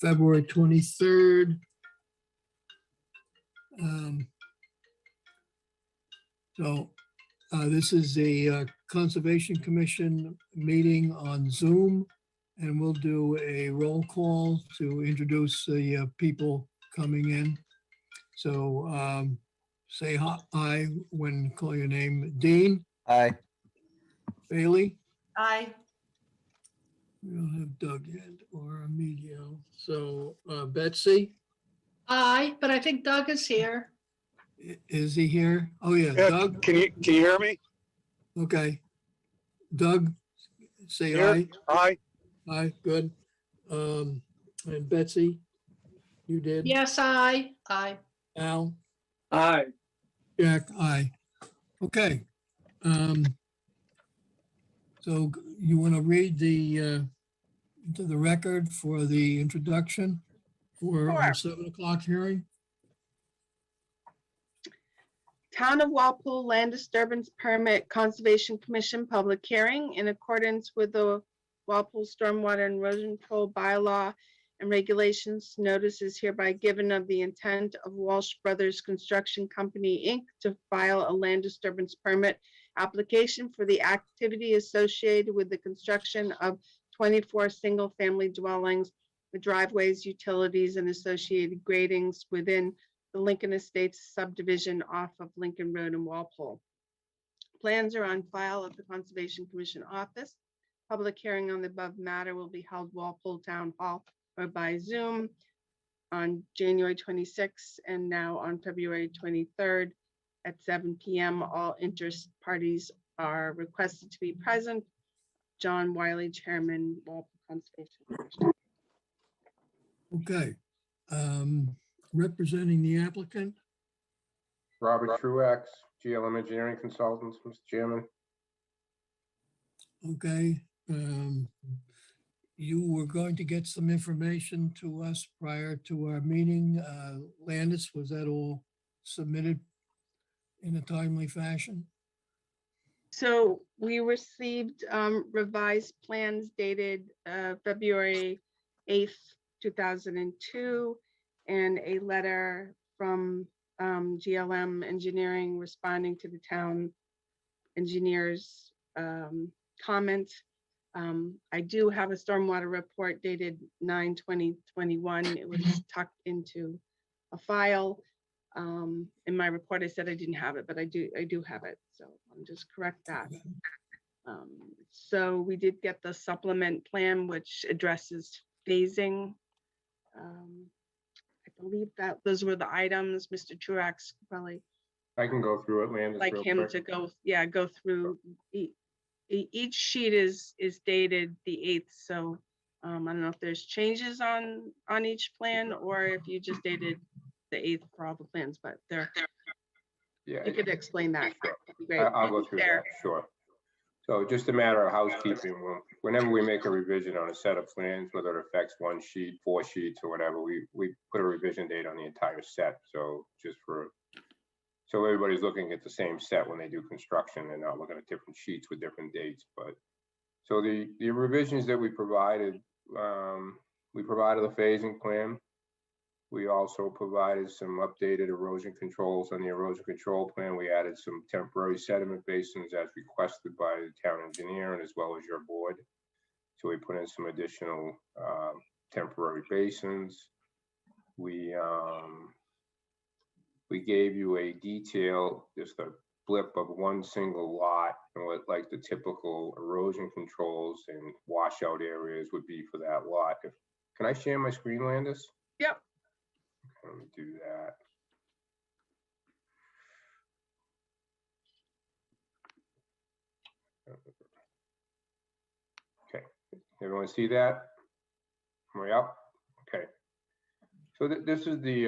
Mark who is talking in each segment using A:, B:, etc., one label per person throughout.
A: February 23rd. This is a Conservation Commission meeting on Zoom, and we'll do a roll call to introduce the people coming in. So say hi when call your name. Dean?
B: Aye.
A: Bailey?
C: Aye.
A: We don't have Doug yet or Emilio. So Betsy,
C: Aye, but I think Doug is here.
A: is he here? Oh yeah,
D: Yeah,
A: Doug.
D: can you hear me?
A: Okay. Doug, say
D: Here?
A: aye.
D: Aye.
A: Aye, good. And Betsy, you did?
C: Yes, aye. Aye.
A: Al?
D: Aye.
A: Jack, aye. Okay. So you want to read into the record for the introduction for our 7 o'clock hearing?
E: Town of Walpole Land Disturbance Permit Conservation Commission public hearing in accordance with the Walpole Stormwater and Erosion Control Bylaw and regulations. Notice is hereby given of the intent of Walsh Brothers Construction Company, Inc. to file a land disturbance permit application for the activity associated with the construction of 24 single-family dwellings, with driveways, utilities, and associated gradings within the Lincoln Estates subdivision off of Lincoln Road in Walpole. Plans are on file at the Conservation Commission office. Public hearing on the above matter will be held Walpole Town Hall or by Zoom on January 26th and now on February 23rd at 7 p.m. All interest parties are requested to be present. John Wiley, Chairman, Walpole Conservation Commission.
A: Okay. Representing the applicant?
F: Robert Truax, GLM Engineering Consultants, Mr. Chairman.
A: Okay. You were going to get some information to us prior to our meeting. Landis, was that all submitted in a timely fashion?
E: So we received revised plans dated February 8th, 2002, and a letter from GLM Engineering responding to the town engineer's comment. I do have a stormwater report dated 9/20/21. It was tucked into a file. In my report, I said I didn't have it, but I do have it. So I'll just correct that. So we did get the supplement plan, which addresses phasing. I believe that those were the items. Mr. Truax probably
F: I can go through it, Landis,
E: like
F: real
E: him
F: quick.
E: to go through. Each sheet is dated the 8th. So I don't know if there's changes on each plan or if you just dated the 8th for all the plans, but there.
F: Yeah,
E: You could explain that.
F: sure.
E: That'd be great.
F: I'll go through that, sure. So just a matter of housekeeping. Whenever we make a revision on a set of plans, whether it affects 1 sheet, 4 sheets, or whatever, we put a revision date on the entire set. So so everybody's looking at the same set when they do construction and not looking at different sheets with different dates. But so the revisions that we provided a phasing plan. We also provided some updated erosion controls on the erosion control plan. We added some temporary sediment basins as requested by the town engineer and as well as your board. So we put in some additional temporary basins. We gave you a detail, just a blip of 1 single lot and what like the typical erosion controls and washout areas would be for that lot. Can I share my screen, Landis?
E: Yep.
F: Let me do that. Okay, everyone see that? Am I up? Okay. So this is the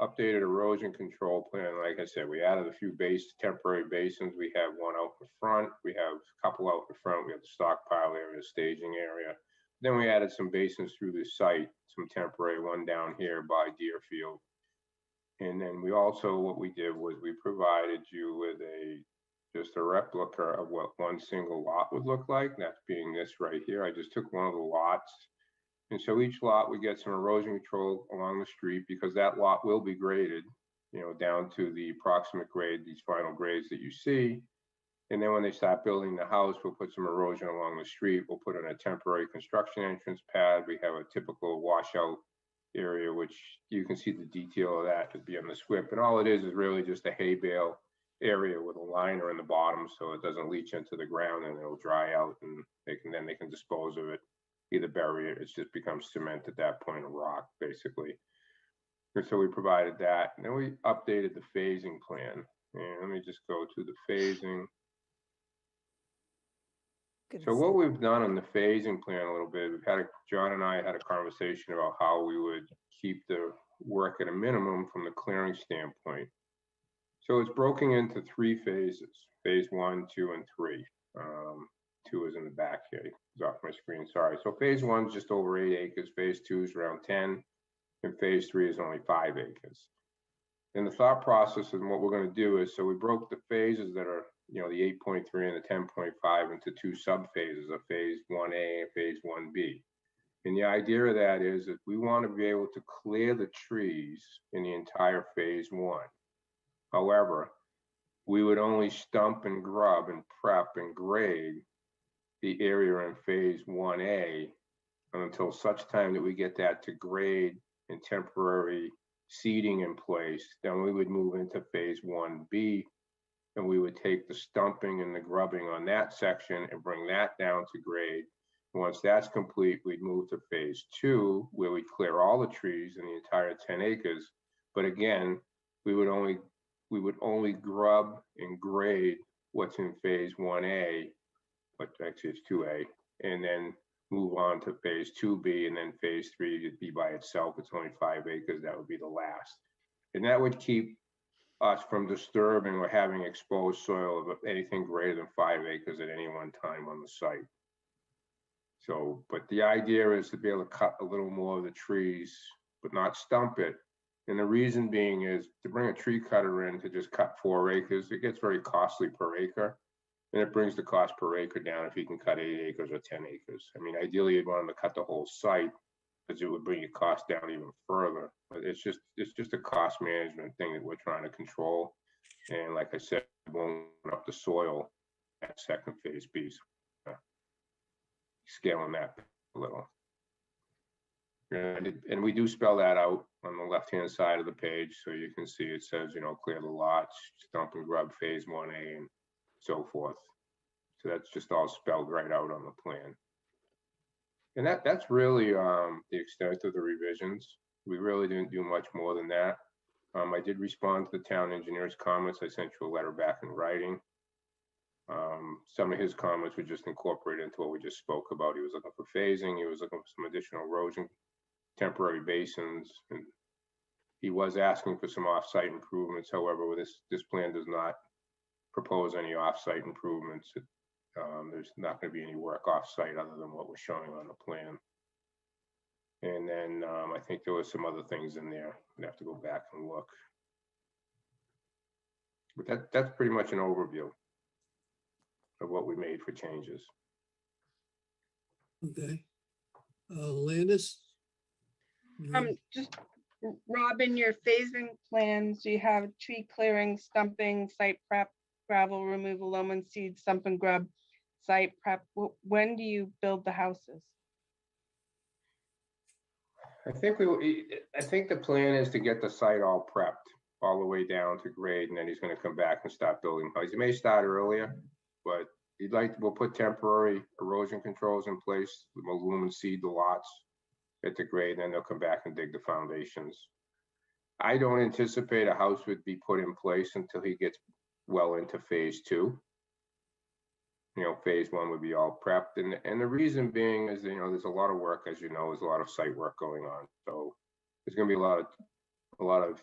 F: updated erosion control plan. Like I said, we added a few temporary basins. We have 1 out the front. We have a couple out the front. We have the stockpile area, staging area. Then we added some basins through the site, some temporary, one down here by Deerfield. And then we also, what we did was we provided you with just a replica of what 1 single lot would look like. That's being this right here. I just took one of the lots And so each lot, we get some erosion control along the street because that lot will be graded, down to the approximate grade, these final grades that you see. And then when they start building the house, we'll put some erosion along the street. We'll put in a temporary construction entrance pad. We have a typical washout area, which you can see the detail of that to be on the SWIP. And all it is really just a hay bale area with a liner in the bottom so it doesn't leach into the ground and it'll dry out, and they can dispose of it, either bury it. It just becomes cement at that point, of rock, basically. And so we provided that. And then we updated the phasing plan. And let me just go to the phasing. So what we've done on the phasing plan a little bit, John and I had a conversation about how we would keep the work at a minimum from the clearing standpoint. So it's broken into 3 phases, phase 1, 2, and 3. 2 is in the back here, it's off my screen, sorry. So phase 1 is just over 8 acres, phase 2 is around 10, and phase 3 is only 5 acres. And the thought process and what we're going to do is, so we broke the phases that are, the 8.3 and the 10.5 into 2 sub-phases of phase 1A and phase 1B. And the idea of that is that we want to be able to clear the trees in the entire phase 1. However, we would only stump and grub and prep and grade the area in phase 1A until such time that we get that to grade and temporary seeding in place. Then we would move into phase 1B, and we would take the stumping and the grubbing on that section and bring that down to grade. Once that's complete, we'd move to phase 2, where we clear all the trees in the entire 10 acres. But again, we would only grub and grade what's in phase 1A, but actually it's 2A, and then move on to phase 2B, and then phase 3 would be by itself. It's only 5 acres. That would be the last. And that would keep us from disturbing or having exposed soil of anything greater than 5 acres at any one time on the site. So, but the idea is to be able to cut a little more of the trees, but not stump it. And the reason being is to bring a tree cutter in to just cut 4 acres, it gets very costly per acre. And it brings the cost per acre down if you can cut 8 acres or 10 acres. I mean, ideally, you'd want them to cut the whole site because it would bring your cost down even further. But it's just a cost management thing that we're trying to control. And like I said, won't up the soil at second phase B. Scaling that a little. And we do spell that out on the left-hand side of the page, so you can see it says, clear the lots, stump and grub phase 1A, and so forth. So that's just all spelled right out on the plan. And that's really the extent of the revisions. We really didn't do much more than that. I did respond to the town engineer's comments. I sent you a letter back in writing. Some of his comments were just incorporated into what we just spoke about. He was looking for phasing. He was looking for some additional erosion, temporary basins, and he was asking for some off-site improvements. However, this plan does not propose any off-site improvements. There's not going to be any work off-site other than what we're showing on the plan. And then I think there was some other things in there. I'd have to go back and look. But that's pretty much an overview of what we made for changes.
A: Okay. Landis?
E: Just, Rob, in your phasing plans, you have tree clearing, stumping, site prep, gravel removal, loam and seed, stump and grub, site prep. When do you build the houses?
F: I think the plan is to get the site all prepped all the way down to grade, and then he's going to come back and start building houses. He may start earlier, but we'll put temporary erosion controls in place. We'll loam and seed the lots at the grade, and then they'll come back and dig the foundations. I don't anticipate a house would be put in place until he gets well into phase 2. Phase 1 would be all prepped, and the reason being is there's a lot of work, as there's a lot of site work going on. So there's going to be a lot of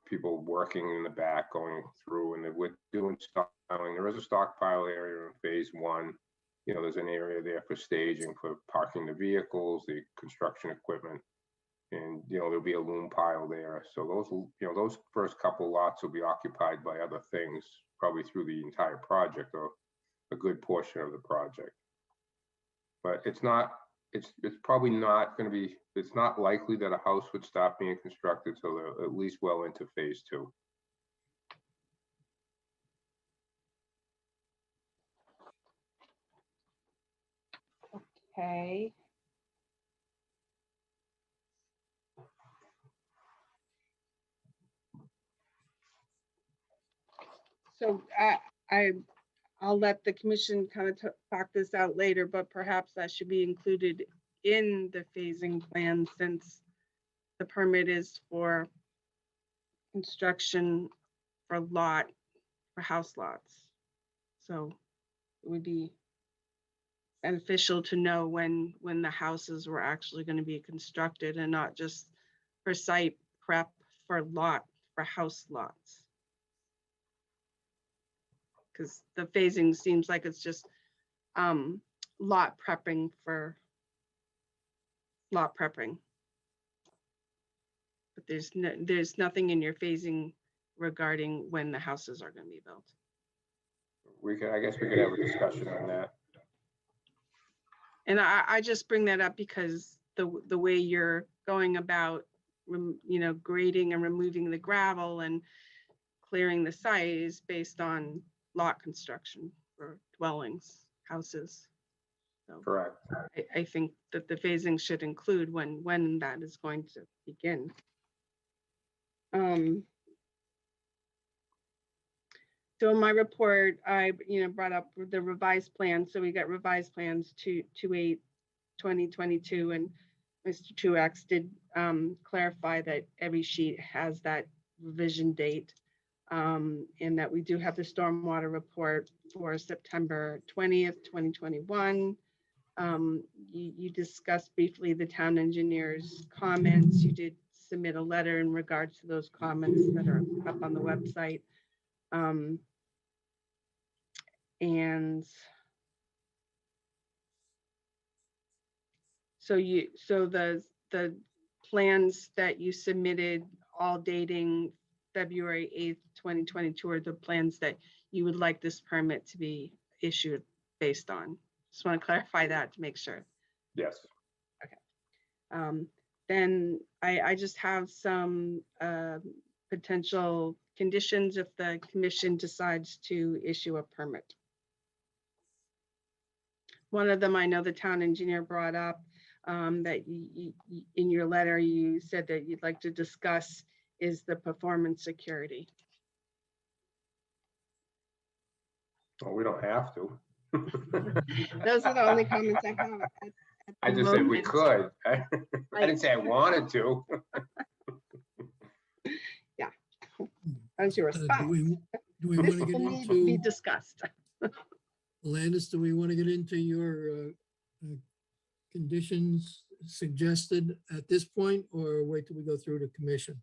F: people working in the back going through, and we're doing stockpiling. There is a stockpile area in phase 1. There's an area there for staging, for parking the vehicles, the construction equipment, and there'll be a loom pile there. So those first couple lots will be occupied by other things, probably through the entire project or a good portion of the project. But it's not it's probably not gonna be, it's not likely that a house would stop being constructed till they're at least well into phase 2.
E: Okay. So I'll let the commission kind of talk this out later, but perhaps that should be included in the phasing plan since the permit is for construction for house lots. So it would be beneficial to know when the houses were actually going to be constructed and not just for site prep for house lots. Because the phasing seems like it's just lot prepping for lot prepping. But there's nothing in your phasing regarding when the houses are going to be built.
F: I guess we could have a discussion on that.
E: And I just bring that up because the way you're going about, grading and removing the gravel and clearing the site is based on lot construction for dwellings, houses. So
F: Correct.
E: I think that the phasing should include when that is going to begin. So in my report, I brought up the revised plan. So we got revised plans to 2/8/2022, and Mr. Truax did clarify that every sheet has that revision date, and that we do have the stormwater report for September 20th, 2021. You discussed briefly the town engineer's comments. You did submit a letter in regards to those comments that are up on the website. And so the plans that you submitted, all dating February 8th, 2022, are the plans that you would like this permit to be issued based on. Just want to clarify that to make sure.
F: Yes.
E: Then I just have some potential conditions if the commission decides to issue a permit. One of them I know the town engineer brought up, that in your letter you said that you'd like to discuss is the performance security.
F: Well, we don't have to.
E: Those are the only comments I have.
F: I just said we
E: moment.
F: could. I didn't say I wanted to.
E: That's your
A: Do
E: response.
A: we
E: This
A: want to get
E: will need to be
A: into,
E: discussed.
A: Landis, do we want to get into your conditions suggested at this point, or wait till we go through the commission?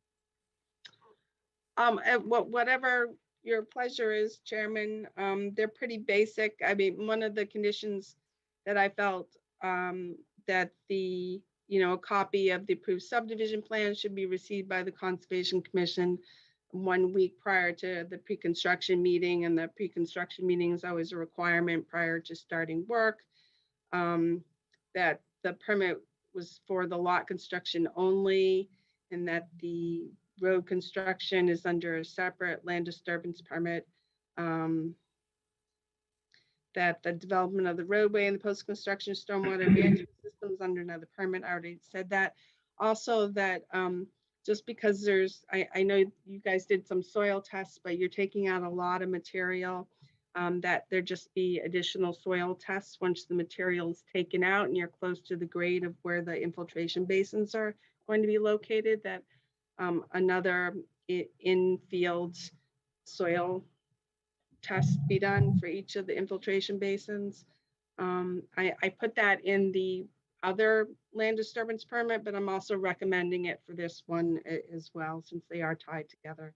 E: Whatever your pleasure is, Chairman. They're pretty basic. I mean, one of the conditions that I felt that a copy of the approved subdivision plan should be received by the Conservation Commission 1 week prior to the pre-construction meeting, and the pre-construction meeting is always a requirement prior to starting work. That the permit was for the lot construction only, and that the road construction is under a separate land disturbance permit. That the development of the roadway and the post-construction stormwater management systems under another permit. I already said that. Also that just because I know you guys did some soil tests, but you're taking out a lot of material, that there just be additional soil tests once the material is taken out and you're close to the grade of where the infiltration basins are going to be located, that another in-field soil test be done for each of the infiltration basins. I put that in the other land disturbance permit, but I'm also recommending it for this one as well, since they are tied together.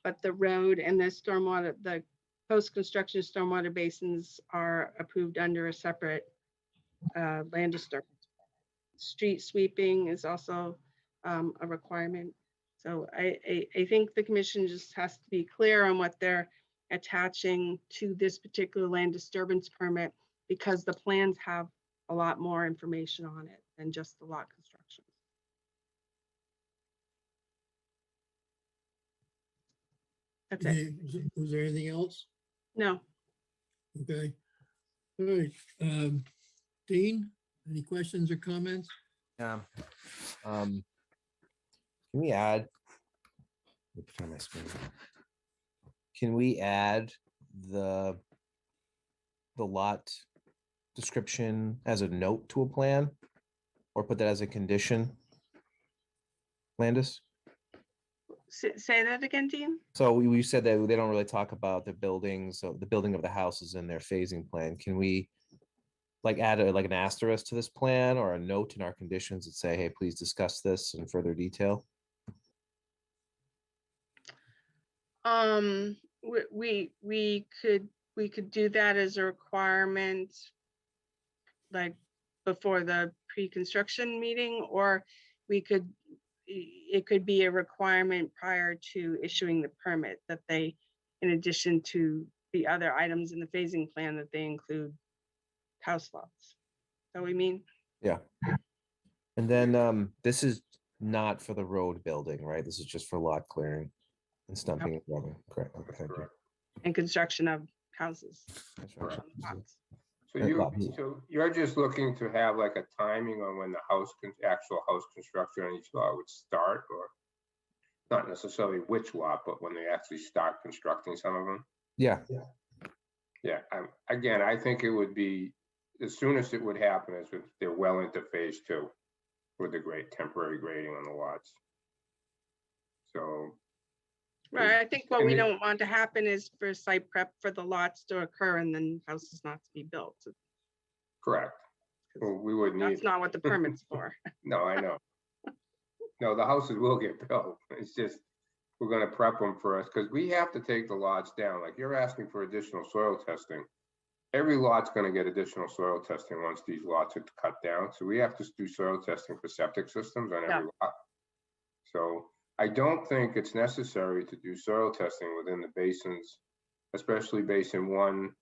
E: But the road and the stormwater, the post-construction stormwater basins are approved under a separate land disturbance. Street sweeping is also a requirement. So I think the commission just has to be clear on what they're attaching to this particular land disturbance permit, because the plans have a lot more information on it than just the lot construction. That's it.
A: Okay, was there anything else?
E: No,
A: Okay. All right. Dean, any questions or comments?
B: Yeah. Can we add? Let me find my screen. Can we add the lot description as a note to a plan? Or put that as a condition? Landis?
E: say that again, Dean?
B: So we said that they don't really talk about the buildings, so the building of the houses in their phasing plan. Can we like add like an asterisk to this plan or a note in our conditions that say, hey, please discuss this in further detail?
E: We could do that as a requirement, like before the pre-construction meeting, or it could be a requirement prior to issuing the permit that they, in addition to the other items in the phasing plan, that they include house lots. So we mean,
B: Yeah. And then this is not for the road building, right? This is just for lot clearing and stumping and grubbing. Correct. Okay,
F: That's
B: thank you.
F: correct.
E: and construction of houses.
B: That's right.
E: on lots.
F: So you're just looking to have like a timing on when the actual house construction on each lot would start, or not necessarily which lot, but when they actually start constructing some of them?
B: Yeah,
F: Yeah, again, I think it would be, the soonest it would happen is if they're well into phase 2 with the temporary grading on the lots. So,
E: Right, I think what
F: And
E: we
F: the-
E: don't want to happen is for site prep for the lots to occur and then houses not to be built.
F: correct. Well, we would need,
E: That's not what the permit's for.
F: no, I know. No, the houses will get built. It's just, we're gonna prep them first, because we have to take the lots down. Like you're asking for additional soil testing. Every lot's gonna get additional soil testing once these lots are cut down. So we have to do soil testing for septic systems on every lot. So I don't think it's necessary to do soil testing within the basins, especially basin 1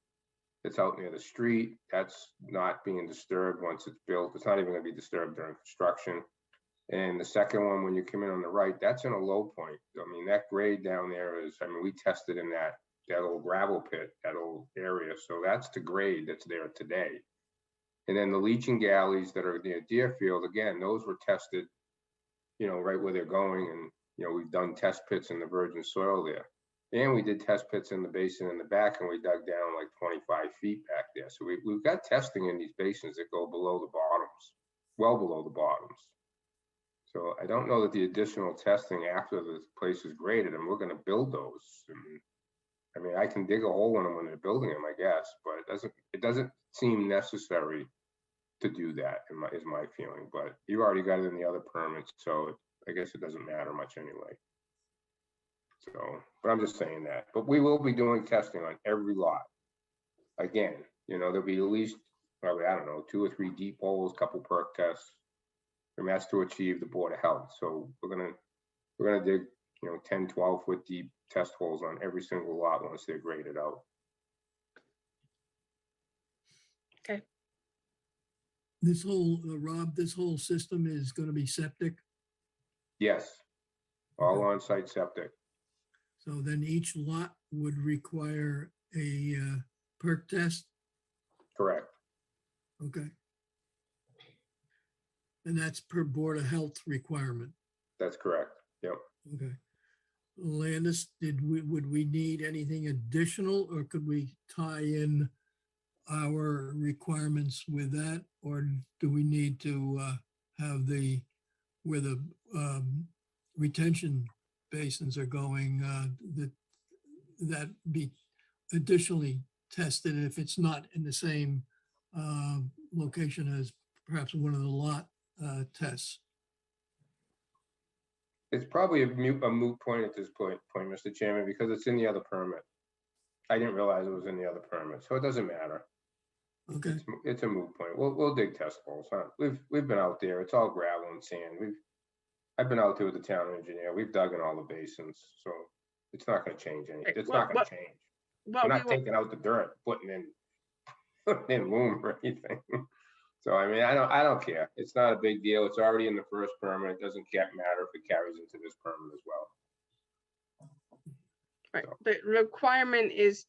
F: that's out near the street. That's not being disturbed once it's built. It's not even gonna be disturbed during construction. And the second one, when you come in on the right, that's in a low point. I mean, that grade down there is, I mean, we tested in that old gravel pit, that old area. So that's the grade that's there today. And then the leaching galleys that are near Deerfield, again, those were tested, right where they're going. And, we've done test pits in the virgin soil there. And we did test pits in the basin in the back, and we dug down like 25 feet back there. So we've got testing in these basins that go below the bottoms, well below the bottoms. So I don't know that the additional testing after the place is graded, and we're going to build those. And, I mean, I can dig a hole in them when they're building them, I guess, but it doesn't seem necessary to do that, is my feeling. But you already got it in the other permits, so I guess it doesn't matter much anyway. So, but I'm just saying that. But we will be doing testing on every lot. Again, there'll be at least probably, I don't know, 2 or 3 deep holes, couple perk tests. And that's to achieve the Board of Health. So we're gonna dig, 10, 12 foot deep test holes on every single lot once they're graded out.
E: Okay.
A: This whole, Rob, this whole system is going to be septic.
F: Yes, all on-site septic.
A: So then each lot would require a perk test.
F: Correct.
A: Okay. And that's per Board of Health requirement.
F: That's correct. Yep.
A: Okay. Landis, would we need anything additional, or could we tie in our requirements with that? Or do we need to have where the retention basins are going, that be additionally tested if it's not in the same location as perhaps one of the lot tests?
F: It's probably a moot point at this point, Mr. Chairman, because it's in the other permit. I didn't realize it was in the other permit, so it doesn't matter.
A: Okay,
F: It's a moot point. We'll dig test holes. Huh? We've been out there. It's all gravel and sand. I've been out there with the town engineer. We've dug in all the basins, so it's not going to change anything. It's not going to change.
E: Well,
F: We're not taking out the dirt, putting in didn't move or anything. So I mean, I don't care. It's not a big deal. It's already in the first permit. It doesn't matter if it carries into this permit as well.
E: Right,
F: So-
E: the requirement is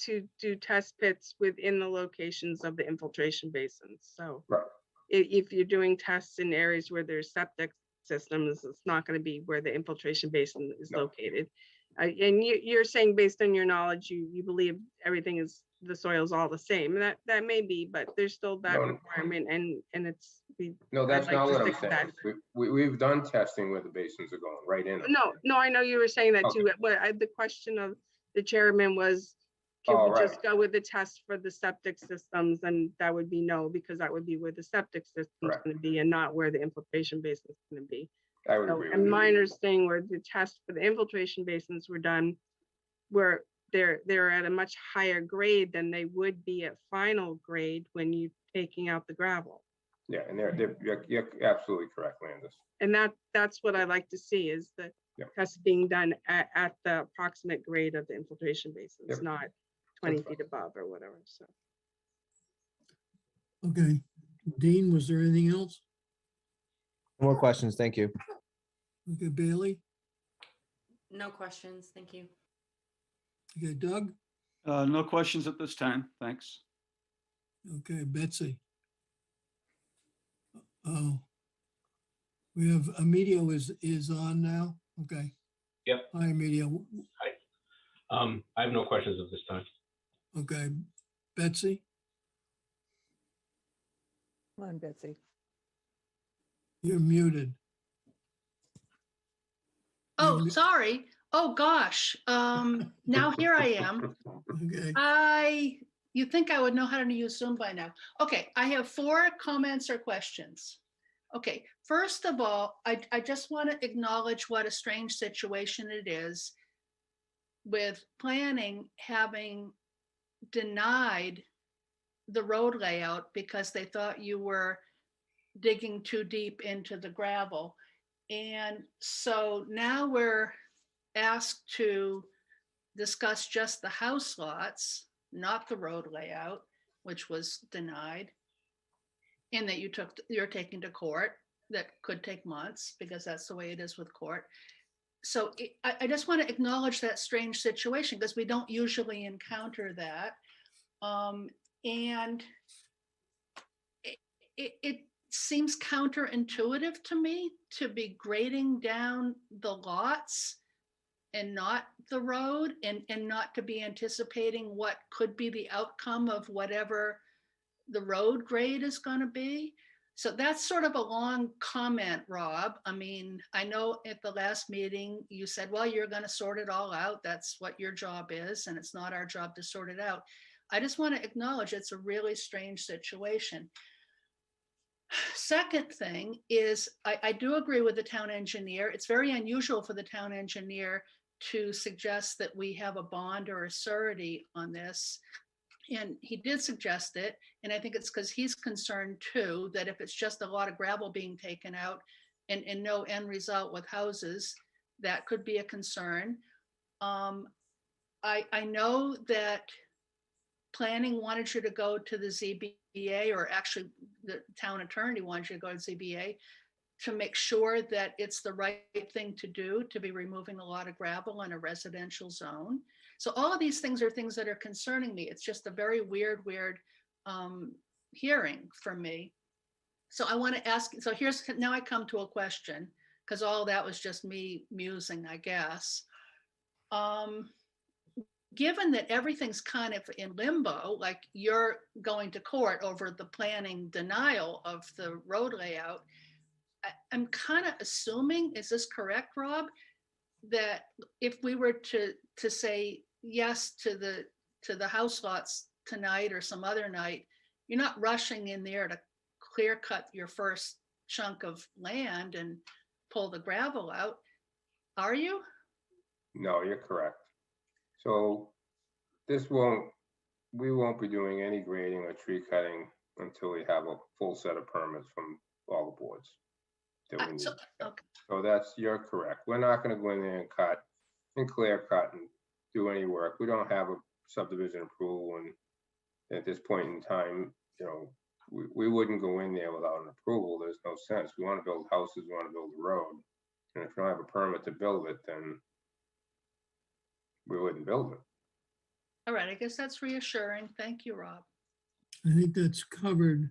E: to do test pits within the locations of the infiltration basins, so.
F: Right.
E: If you're doing tests in areas where there's septic systems, it's not gonna be where the infiltration basin is
F: No.
E: located. And you're saying based on your knowledge, you believe everything is, the soil's all the same, and that may be, but there's still that
F: No.
E: requirement, and it's.
F: No, that's
E: I'd like
F: not
E: to
F: what I'm
E: stick with
F: saying.
E: that.
F: We've done testing where the basins are going right in. them.
E: No, I know you were saying that
F: Okay.
E: too, but the question of the chairman was, can
F: Oh,
E: we
F: right.
E: just go with the test for the septic systems? And that would be no, because that would be where the septic system's
F: Correct.
E: gonna be and not where the infiltration basin is gonna be.
F: I would
E: So,
F: agree with
E: and
F: you.
E: my understanding where the tests for the infiltration basins were done, where they're at a much higher grade than they would be at final grade when you taking out the gravel.
F: Yeah, and you're absolutely correct, Landis.
E: And that's what I like to see, is the
F: Yeah.
E: tests being done at the approximate grade of the infiltration basins,
F: Yep.
E: not 20
F: That's fine.
E: feet above or whatever, so.
A: Okay. Dean, was there anything else?
B: No more questions. Thank you.
A: Okay, Bailey?
G: No questions, thank you.
A: Okay, Doug?
D: No questions at this time. Thanks.
A: Okay, Betsy? Oh. We have, Emilio is on now? Okay.
H: Yep.
A: Hi, Emilio.
H: I have no questions at this time.
A: Okay, Betsy?
I: Come on, Betsy.
A: You're muted.
C: Oh,
A: Mhm.
C: sorry. Oh, gosh. Now here I am.
A: Okay,
C: You'd think I would know how to use Zoom by now. Okay, I have 4 comments or questions. Okay, first of all, I just want to acknowledge what a strange situation it is with planning having denied the road layout because they thought you were digging too deep into the gravel. And so now we're asked to discuss just the house lots, not the road layout, which was denied. And that you're taking to court, that could take months because that's the way it is with court. So I just want to acknowledge that strange situation because we don't usually encounter that. And it seems counterintuitive to me to be grading down the lots and not the road, and not to be anticipating what could be the outcome of whatever the road grade is going to be. So that's sort of a long comment, Rob. I mean, I know at the last meeting you said, well, you're going to sort it all out. That's what your job is, and it's not our job to sort it out. I just want to acknowledge it's a really strange situation. Second thing is, I do agree with the town engineer. It's very unusual for the town engineer to suggest that we have a bond or a surety on this. And he did suggest it. And I think it's because he's concerned too, that if it's just a lot of gravel being taken out and no end result with houses, that could be a concern. I know that planning wanted you to go to the ZBA, or actually the town attorney wanted you to go to ZBA to make sure that it's the right thing to do to be removing a lot of gravel in a residential zone. So all of these things are things that are concerning me. It's just a very weird hearing for me. So I want to ask, so now I come to a question, because all that was just me musing, I guess. Given that everything's kind of in limbo, like you're going to court over the planning denial of the road layout, I'm kind of assuming, is this correct, Rob, that if we were to say yes to the house lots tonight or some other night, you're not rushing in there to clear cut your first chunk of land and pull the gravel out, are you?
F: No, you're correct. So we won't be doing any grading or tree cutting until we have a full set of permits from all the boards that we need.
C: Okay.
F: So you're correct. We're not gonna go in there and cut and clear cut and do any work. We don't have a subdivision approval At this point in time, we wouldn't go in there without an approval. There's no sense. We want to build houses, we want to build the road. And if you don't have a permit to build it, then we wouldn't build it.
C: All right, I guess that's reassuring. Thank you, Rob.
A: I think that's covered.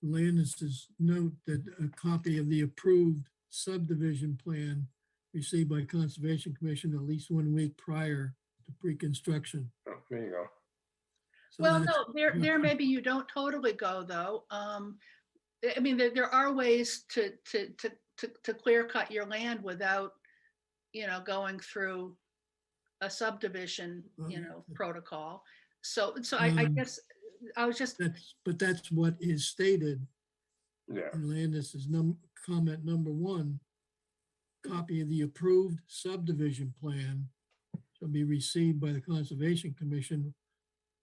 A: Landis's note that a copy of the approved subdivision plan received by Conservation Commission at least 1 week prior to pre-construction.
F: Oh, there you go.
A: So
C: Well,
A: that's-
C: no, there maybe you don't totally go though. I mean, there are ways to clear cut your land without, going through a subdivision, protocol. So I guess I was just,
A: But that's what is stated
F: Yeah,
A: in Landis's comment number 1. Copy of the approved subdivision plan shall be received by the Conservation Commission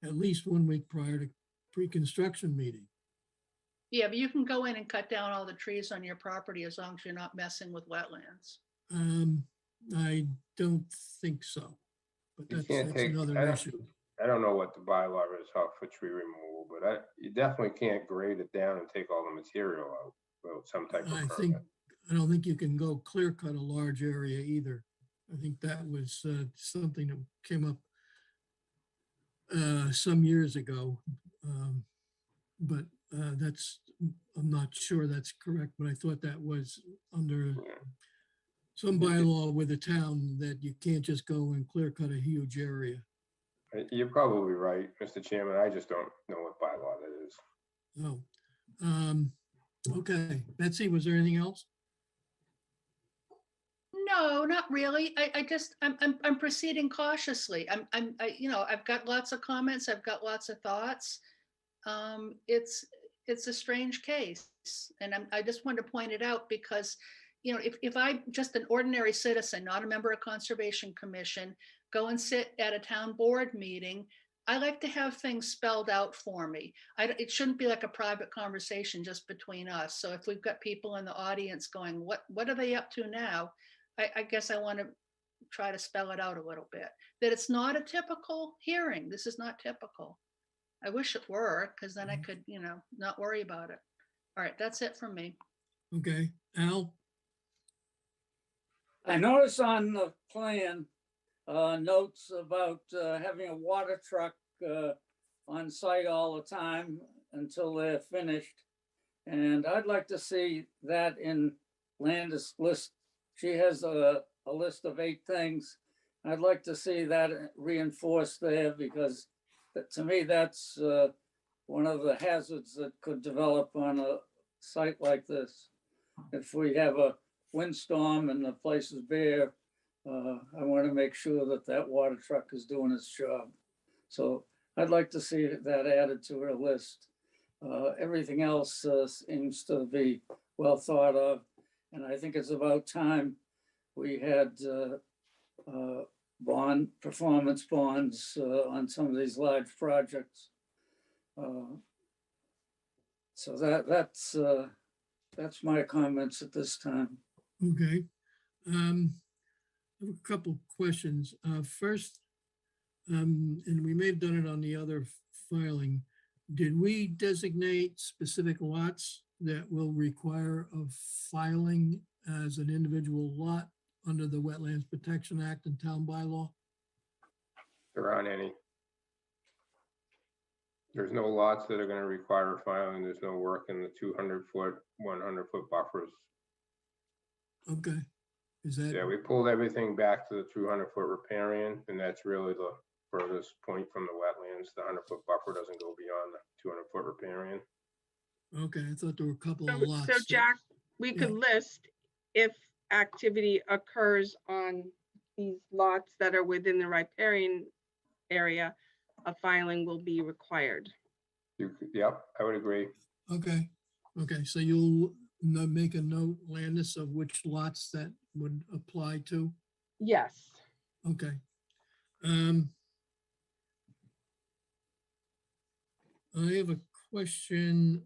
A: at least 1 week prior to pre-construction meeting.
C: yeah, but you can go in and cut down all the trees on your property as long as you're not messing with wetlands.
A: I don't think so, but
F: You
A: that's
F: can't take-
A: another
F: I don't-
A: issue.
F: I don't know what the bylaw is for tree removal, but you definitely can't grade it down and take all the material out without some type of permit.
A: I don't think you can go clear cut a large area either. I think that was something that came up some years ago. But I'm not sure that's correct, but I thought that was under
F: Yeah.
A: some bylaw with the town that you can't just go and clear cut a huge area.
F: You're probably right, Mr. Chairman. I just don't know what bylaw that is.
A: Oh, okay. Betsy, was there anything else?
C: No, not really. I'm proceeding cautiously. I've got lots of comments. I've got lots of thoughts. It's a strange case. And I just wanted to point it out because, if I'm just an ordinary citizen, not a member of Conservation Commission, go and sit at a town board meeting, I like to have things spelled out for me. It shouldn't be like a private conversation just between us. So if we've got people in the audience going, what are they up to now? I guess I want to try to spell it out a little bit, that it's not a typical hearing. This is not typical. I wish it were, because then I could, not worry about it. All right, that's it from me.
A: Okay, Al?
I: I notice on the plan, notes about having a water truck on site all the time until they're finished. And I'd like to see that in Landis' list. She has a list of 8 things. I'd like to see that reinforced there because to me, that's one of the hazards that could develop on a site like this. If we have a windstorm and the place is bare, I want to make sure that water truck is doing its job. So I'd like to see that added to her list. Everything else seems to be well thought of. And I think it's about time we had performance bonds on some of these large projects. So that's my comments at this time.
A: Okay. I have a couple questions. First, and we may have done it on the other filing, did we designate specific lots that will require a filing as an individual lot under the Wetlands Protection Act and town bylaw?
F: There aren't any. There's no lots that are going to require filing. There's no work in the 200-foot, 100-foot buffers.
A: Okay. Is that?
F: Yeah, we pulled everything back to the 200-foot riparian, and that's really the furthest point from the wetlands. The 100-foot buffer doesn't go beyond the 200-foot riparian.
A: Okay, I thought there were a couple of lots.
E: So
A: that-
E: Jack, we could list if activity occurs on these lots that are within the riparian area, a filing will be required.
F: Yep, I would agree.
A: Okay, so you'll make a note, Landis, of which lots that would apply to?
E: Yes.
A: Okay. I have a question.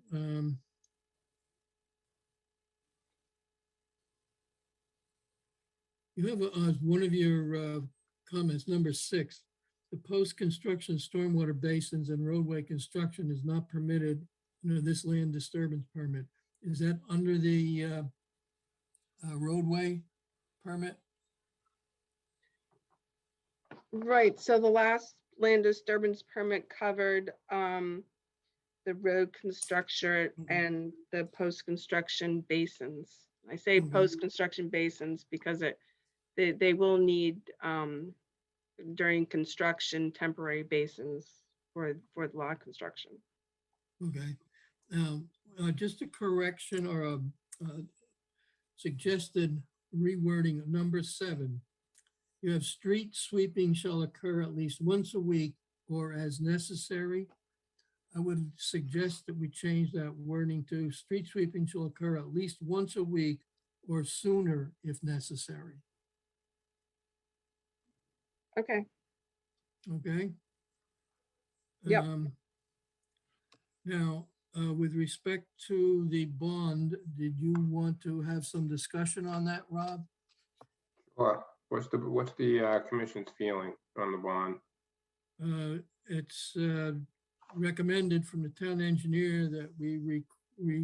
A: You have one of your comments, number 6, the post-construction stormwater basins and roadway construction is not permitted under this land disturbance permit. Is that under the roadway permit?
E: Right, so the last land disturbance permit covered the road construction and the post-construction basins. I say
A: Mhm.
E: post-construction basins because they will need during construction temporary basins for the lot construction.
A: Okay. Now, just a correction or a suggested rewording of number 7. You have street sweeping shall occur at least once a week or as necessary. I would suggest that we change that wording to street sweeping shall occur at least once a week or sooner if necessary.
E: Okay,
A: Okay?
E: Yep.
A: Now, with respect to the bond, did you want to have some discussion on that, Rob?
F: Well, what's the commission's feeling on the bond?
A: It's recommended from the town engineer that we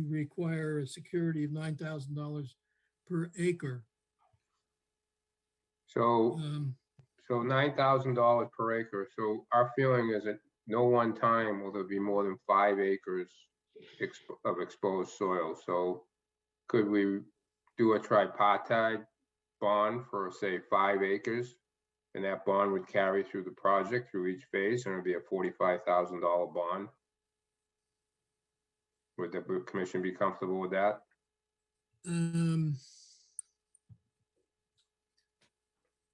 A: require a security of $9,000 per acre.
F: So $9,000 per acre. So our feeling is that no one time will there be more than 5 acres of exposed soil. So could we do a tripartite bond for, say, 5 acres? And that bond would carry through the project through each phase, and it'd be a $45,000 bond. Would the commission be comfortable with that?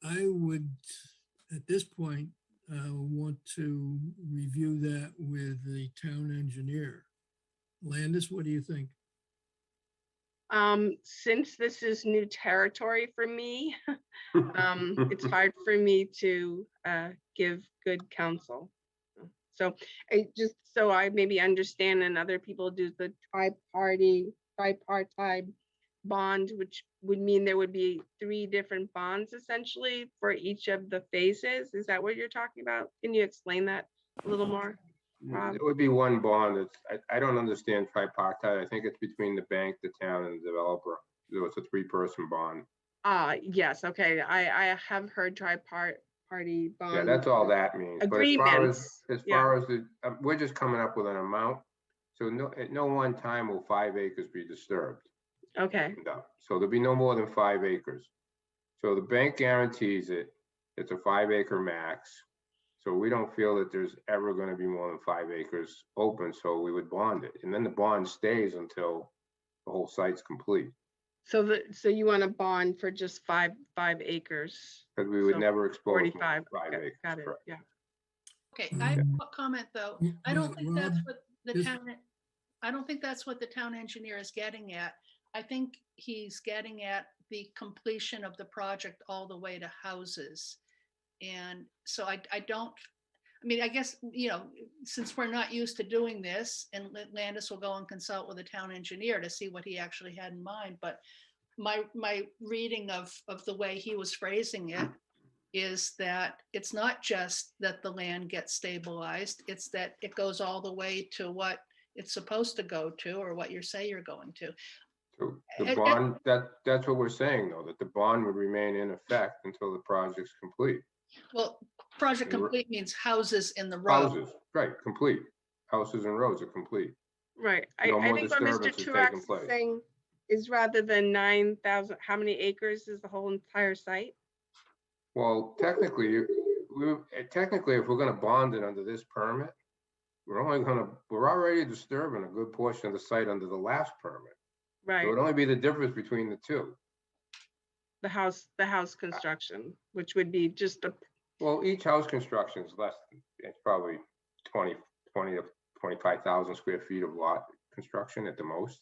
A: I would, at this point, want to review that with the town engineer. Landis, what do you think?
E: since this is new territory for me, it's hard for me to give good counsel. So I maybe understand, and other people do the tripartite bond, which would mean there would be 3 different bonds essentially for each of the phases. Is that what you're talking about? Can you explain that a little more? Rob?
F: It would be one bond. I don't understand tripartite. I think it's between the bank, the town, and the developer. So it's a 3-person bond.
E: Yes, okay. I have heard tripartite bond.
F: Yeah, that's all that means.
E: Agreements.
F: But as far as the, we're just coming up with an amount. So at no one time will 5 acres be disturbed.
E: Okay,
F: No. So there'll be no more than 5 acres. So the bank guarantees it. It's a 5-acre max. So we don't feel that there's ever going to be more than 5 acres open. So we would bond it, and then the bond stays until the whole site's complete.
E: so you want a bond for just five acres?
F: Because we would
E: So
F: never expose more than
E: 45.
F: 5 acres.
E: Got it,
F: correct.
E: yeah.
C: Okay, I have a comment though.
A: Yeah,
C: I don't think that's
A: Rob,
C: what the
A: just-
C: town, I don't think that's what the town engineer is getting at. I think he's getting at the completion of the project all the way to houses. And so I mean, I guess, since we're not used to doing this, and Landis will go and consult with the town engineer to see what he actually had in mind, but my reading of the way he was phrasing it is that it's not just that the land gets stabilized, it's that it goes all the way to what it's supposed to go to, or what you say you're going to.
F: So the bond, that's what we're saying though, that the bond would remain in effect until the project's complete.
C: Well, project complete means houses in the road.
F: Houses, right, complete. Houses and roads are complete.
E: Right.
F: No
E: I
F: more
E: think what Mr.
F: disturbance is
E: Truax
F: taking
E: is
F: place.
E: saying is rather than 9,000, how many acres is the whole entire site?
F: Well, technically, if we're gonna bond it under this permit, we're already disturbing a good portion of the site under the last permit.
E: Right,
F: So it'd only be the difference between the two.
E: the house construction, which would be just a,
F: Well, each house construction is less, it's probably 20 to 25,000 square feet of lot construction at the most.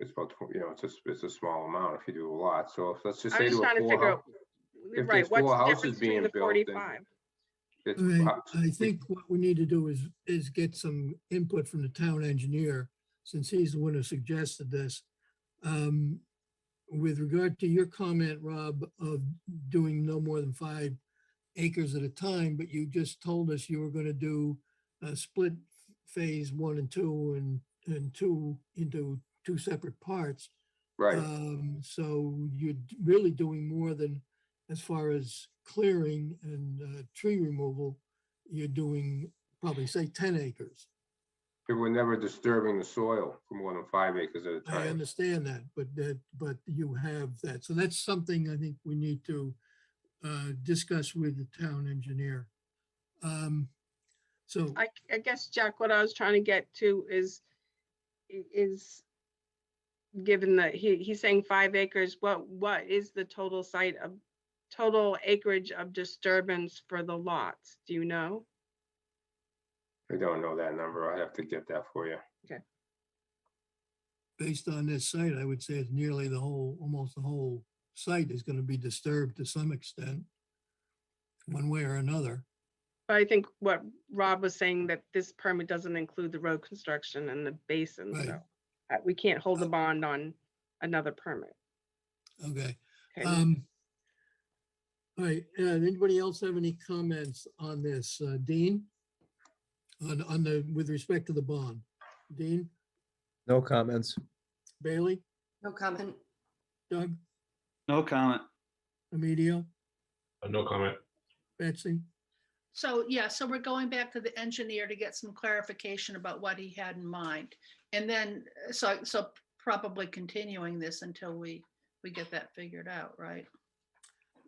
F: It's about, it's a small amount if you do a lot. So if, let's just
E: I'm
F: say
E: just
F: to
E: trying
F: a
E: to figure out,
F: if
E: right,
F: there's
E: what's
F: 4
E: the
F: houses
E: difference
F: being
E: between the
F: built, then
E: 45?
F: it's,
A: All right, I think what we need to do is get some input from the town engineer, since he's the one who suggested this. With regard to your comment, Rob, of doing no more than 5 acres at a time, but you just told us you were going to do a split phase 1 and 2 and 2 into 2 separate parts.
F: Right.
A: So you're really doing more than, as far as clearing and tree removal, you're doing probably say 10 acres.
F: If we're never disturbing the soil for more than 5 acres at a
A: I
F: time.
A: understand that, but you have that. So that's something I think we need to discuss with the town engineer. So
E: I guess, Jack, what I was trying to get to is given that he's saying 5 acres, what is the total total acreage of disturbance for the lots? Do you know?
F: I don't know that number. I have to get that for you.
A: based on this site, I would say it's nearly almost the whole site is going to be disturbed to some extent, one way or another.
E: But I think what Rob was saying, that this permit doesn't include the road construction and the basin,
A: Right.
E: so we can't hold a bond on another permit.
A: Okay.
E: Okay.
A: All right, anybody else have any comments on this? Dean? With respect to the bond? Dean?
B: No comments.
A: Bailey?
G: No comment.
A: Doug?
D: No comment.
A: Emilio?
H: No comment.
A: Betsy?
C: So, yeah, so we're going back to the engineer to get some clarification about what he had in mind. And then, so probably continuing this until we get that figured out, right?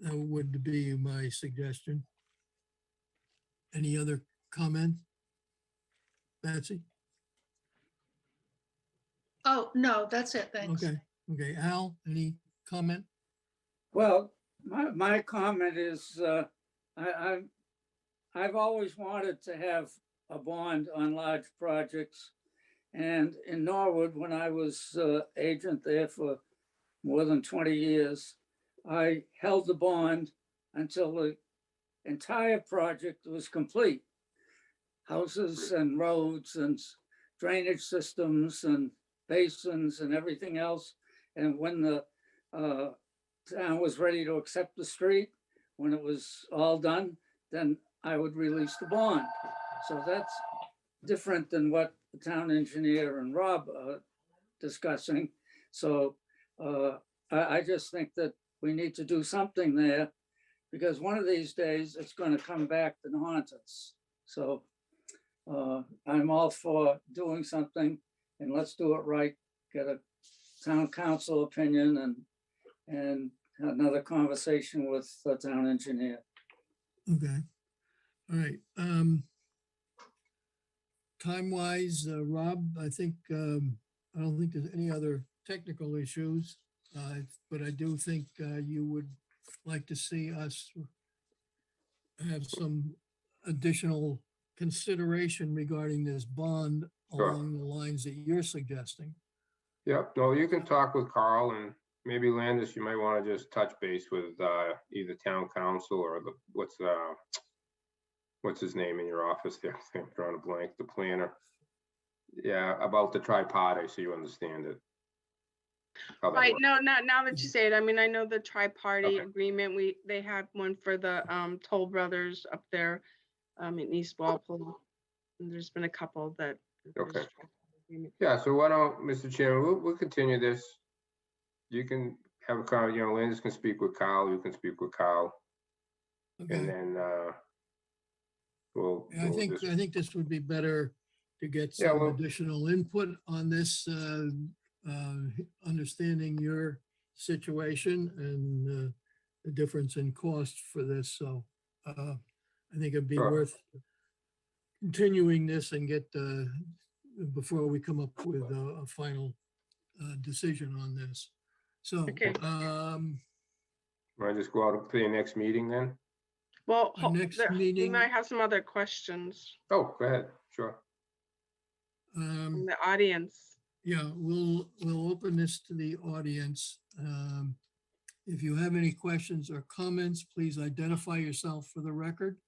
A: That would be my suggestion. Any other comment? Betsy?
C: Oh, no, that's it, thanks.
A: Okay, Al, any comment?
I: Well, my comment is, I've always wanted to have a bond on large projects. And in Norwood, when I was agent there for more than 20 years, I held the bond until the entire project was complete. Houses and roads and drainage systems and basins and everything else. And when the town was ready to accept the street, when it was all done, then I would release the bond. So that's different than what the town engineer and Rob are discussing. So I just think that we need to do something there, because one of these days it's going to come back and haunt us. So I'm all for doing something, and let's do it right. Get a town council opinion and another conversation with the town engineer.
A: Okay, all right. Time-wise, Rob, I think, I don't think there's any other technical issues, but I do think you would like to see us have some additional consideration regarding this bond
F: Sure.
A: along the lines that you're suggesting.
F: Yep, no, you can talk with Carl, and maybe Landis, you might want to just touch base with either town council or what's his name in your office there? I'm drawing a blank, the planner. Yeah, about the tripartite, so you understand it. How that
E: Right,
F: works.
E: no, now that you say it, I mean, I know the tri-party
F: Okay.
E: agreement, they have one for the Toll Brothers up there in East Walpole. And there's been a couple that.
F: Okay.
E: there's tri-party agreement.
F: Yeah, so why don't, Mr. Chairman, we'll continue this. You can have a call, Landis can speak with Kyle, you can speak with Kyle, and
A: Okay,
F: then we'll.
A: and I think this would be better to get
F: Yeah,
A: some
F: well-
A: additional input on this, understanding your situation and the difference in cost for this. So I think it'd be
F: Sure.
A: worth continuing this and get before we come up with a final decision on this. So,
E: Okay.
F: Want to just go out for your next meeting then?
E: Well,
A: Our next
E: we
A: meeting-
E: might have some other questions
F: Oh, go ahead, sure.
E: from the audience.
A: Yeah, we'll open this to the audience. If you have any questions or comments, please identify yourself for the record.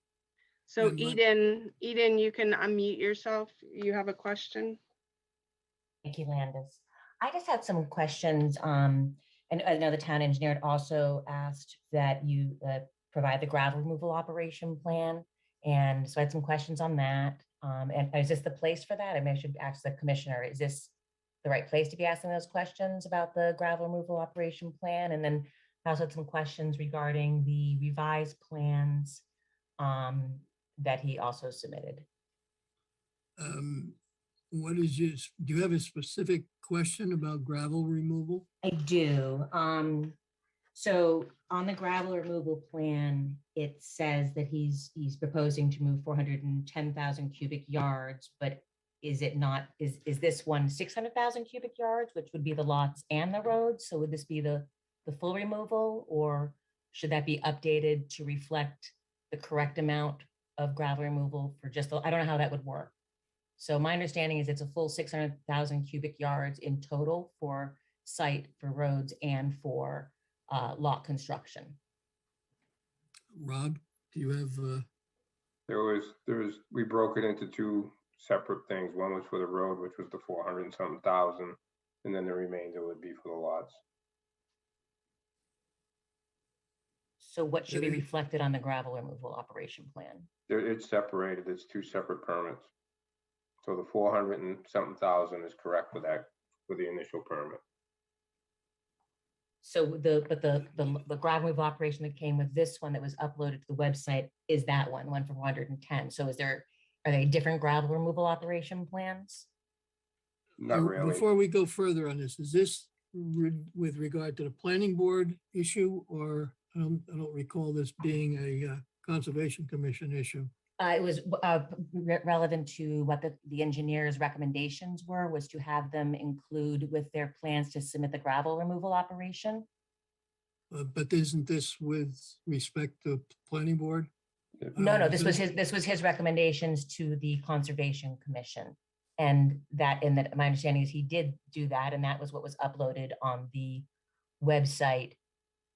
E: So
A: And let-
E: Eden, you can unmute yourself. You have a question?
J: Thank you, Landis. I just had some questions. And I know the town engineer had also asked that you provide the gravel removal operation plan. And so I had some questions on that. And is this the place for that? I mean, I should ask the commissioner, is this the right place to be asking those questions about the gravel removal operation plan? And then I also had some questions regarding the revised plans that he also submitted.
A: What is your, do you have a specific question about gravel removal?
J: I do. So on the gravel removal plan, it says that he's proposing to move 410,000 cubic yards, but is it not, is this one 600,000 cubic yards, which would be the lots and the roads? So would this be the full removal, or should that be updated to reflect the correct amount of gravel removal for just, I don't know how that would work. So my understanding is it's a full 600,000 cubic yards in total for site, for roads, and for lot construction.
A: Rob, do you have,
F: we broke it into two separate things. One was for the road, which was the 400 and something thousand, and then the remainder would be for the lots.
J: So what should be reflected on the gravel removal operation plan?
F: It's separated. It's two separate permits. So the 400 and something thousand is correct for that, for the initial permit.
J: So the gravel removal operation that came with this one that was uploaded to the website is that one for 110. So are they different gravel removal operation plans?
F: Not really.
A: Before we go further on this, is this with regard to the planning board issue, or I don't recall this being a conservation commission issue?
J: It was relevant to what the engineer's recommendations was to have them include with their plans to submit the gravel removal operation.
A: But isn't this with respect to planning board?
J: No, this was his recommendations to the Conservation Commission. And that my understanding is he did do that, and that was what was uploaded on the website.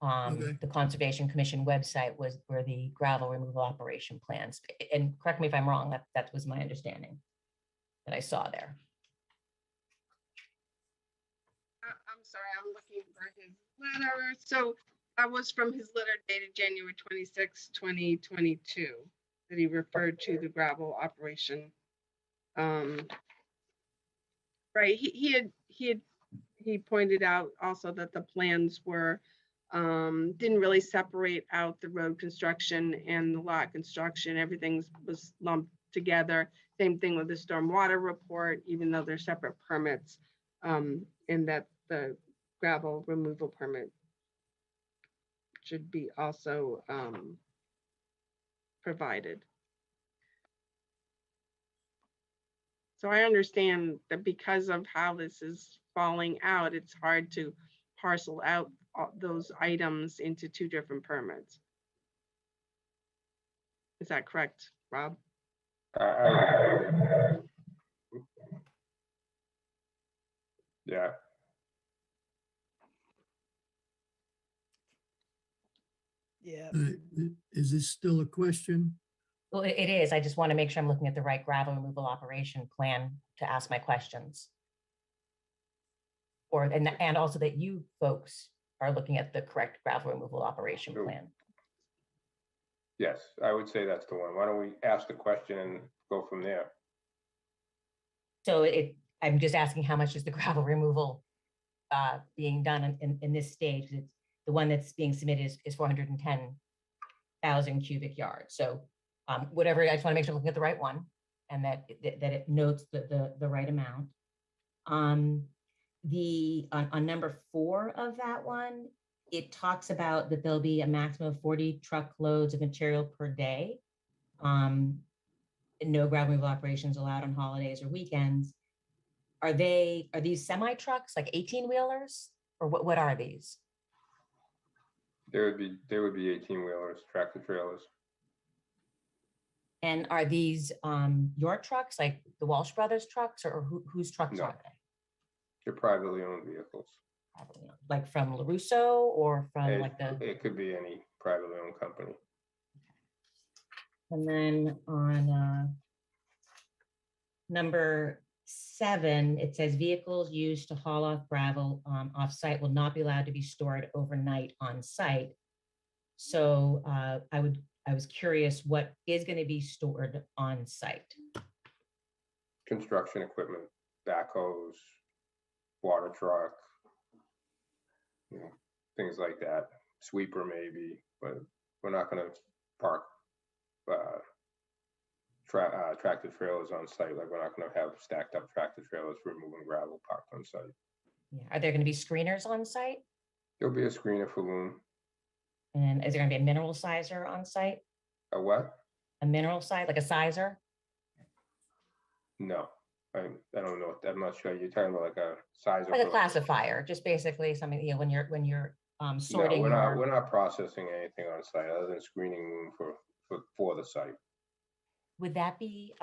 A: Okay.
J: The Conservation Commission website was where the gravel removal operation plans, and correct me if I'm wrong, that was my understanding that I saw there.
E: I'm sorry, I'm looking for his letter. So that was from his letter dated January 26, 2022, that he referred to the gravel operation. Right, he pointed out also that the plans were didn't really separate out the road construction and the lot construction. Everything was lumped together. Same thing with the stormwater report, even though they're separate permits, and that the gravel removal permit should be also provided. So I understand that because of how this is falling out, it's hard to parcel out those items into two different permits. Is that correct, Rob?
F: Yeah.
A: Yeah. Is this still a question?
J: Well, it is. I just want to make sure I'm looking at the right gravel removal operation plan to ask my questions. And also that you folks are looking at the correct gravel removal operation plan.
F: Yes, I would say that's the one. Why don't we ask the question and go from there?
J: So I'm just asking how much is the gravel removal being done in this stage? It's the one that's being submitted is 410,000 cubic yards. So whatever, I just want to make sure I'm looking at the right one and that it notes the right amount. On number 4 of that one, it talks about that there'll be a maximum of 40 truckloads of material per day. No gravel removal operations allowed on holidays or weekends. Are these semi trucks, like 18-wheelers, or what are these?
F: They would be 18-wheelers, tractor trailers.
J: And are these your trucks, like the Walsh Brothers trucks, or whose trucks
F: No.
J: are they?
F: They're privately owned vehicles.
J: Like from LaRusso or from
F: It could be any privately owned company.
J: And then on number 7, it says vehicles used to haul off gravel off-site will not be allowed to be stored overnight on site. So I was curious what is going to be stored on site.
F: Construction equipment, backhoes, water truck, you know, things like that. Sweeper maybe, but we're not gonna park tractor trailers on site. Like, we're not gonna have stacked up tractor trailers for moving gravel parked on site.
J: Yeah. Are there going to be screeners on site?
F: There'll be a screener for loom.
J: And is there going to be a mineral sizer on site?
F: A what?
J: A mineral size, like a sizer?
F: No, I don't know. I'm not sure. You're talking about like a size
J: Like a
F: of.
J: classifier, just basically something, you know, when you're
F: No,
J: sorting.
F: we're not processing anything on site other than screening loom for the site.
J: Would that be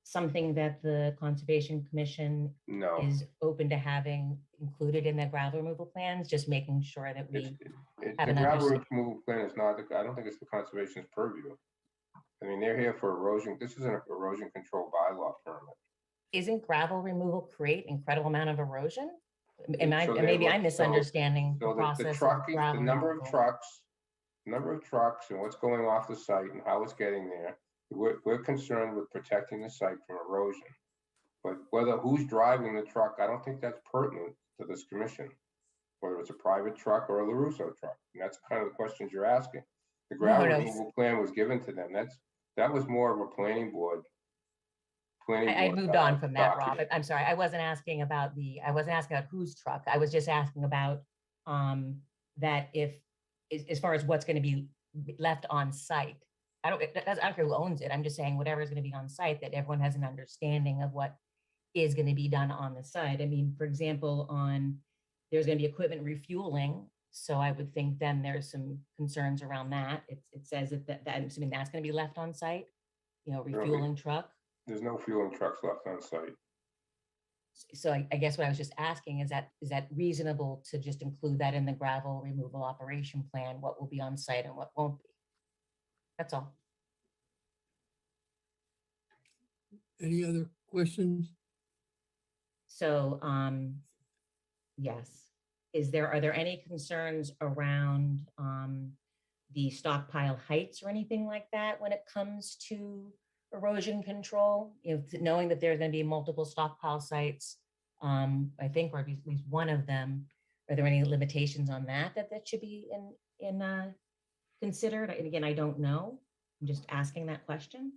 J: something that the Conservation Commission
F: No.
J: is open to having included in the gravel removal plans, just making sure that we
F: The
J: have an
F: gravel
J: understanding?
F: removal plan is not, I don't think it's the conservation's purview. I mean, they're here for erosion. This is an erosion control bylaw permit.
J: Isn't gravel removal create incredible amount of erosion?
F: So
J: Maybe I'm
F: so
J: misunderstanding the
F: the
J: process of
F: truck, the
J: gravel
F: number of
J: removal.
F: trucks and what's going off the site and how it's getting there. We're concerned with protecting the site from erosion. But who's driving the truck, I don't think that's pertinent to this commission. Whether it's a private truck or a LaRusso truck. And that's kind of the questions you're asking. The gravel removal plan was given to them. That was more of a planning board.
J: I moved on from that, Rob.
F: document.
J: I'm sorry. I wasn't asking about whose truck. I was just asking about that if, as far as what's going to be left on site. I don't care who owns it. I'm just saying whatever is going to be on site, that everyone has an understanding of what is going to be done on the site. I mean, for example, there's going to be equipment refueling. So I would think then there's some concerns around that. It says that I'm assuming that's going to be left on site, you know, refueling truck.
F: There's no fueling trucks left on site.
J: So I guess what I was just asking is that reasonable to just include that in the gravel removal operation plan, what will be on site and what won't be? That's all.
A: Any other questions?
J: So, yes. Are there any concerns around the stockpile heights or anything like that when it comes to erosion control? You know, knowing that there's going to be multiple stockpile sites, I think, or at least one of them. Are there any limitations on that should be considered? And again, I don't know. I'm just asking that question.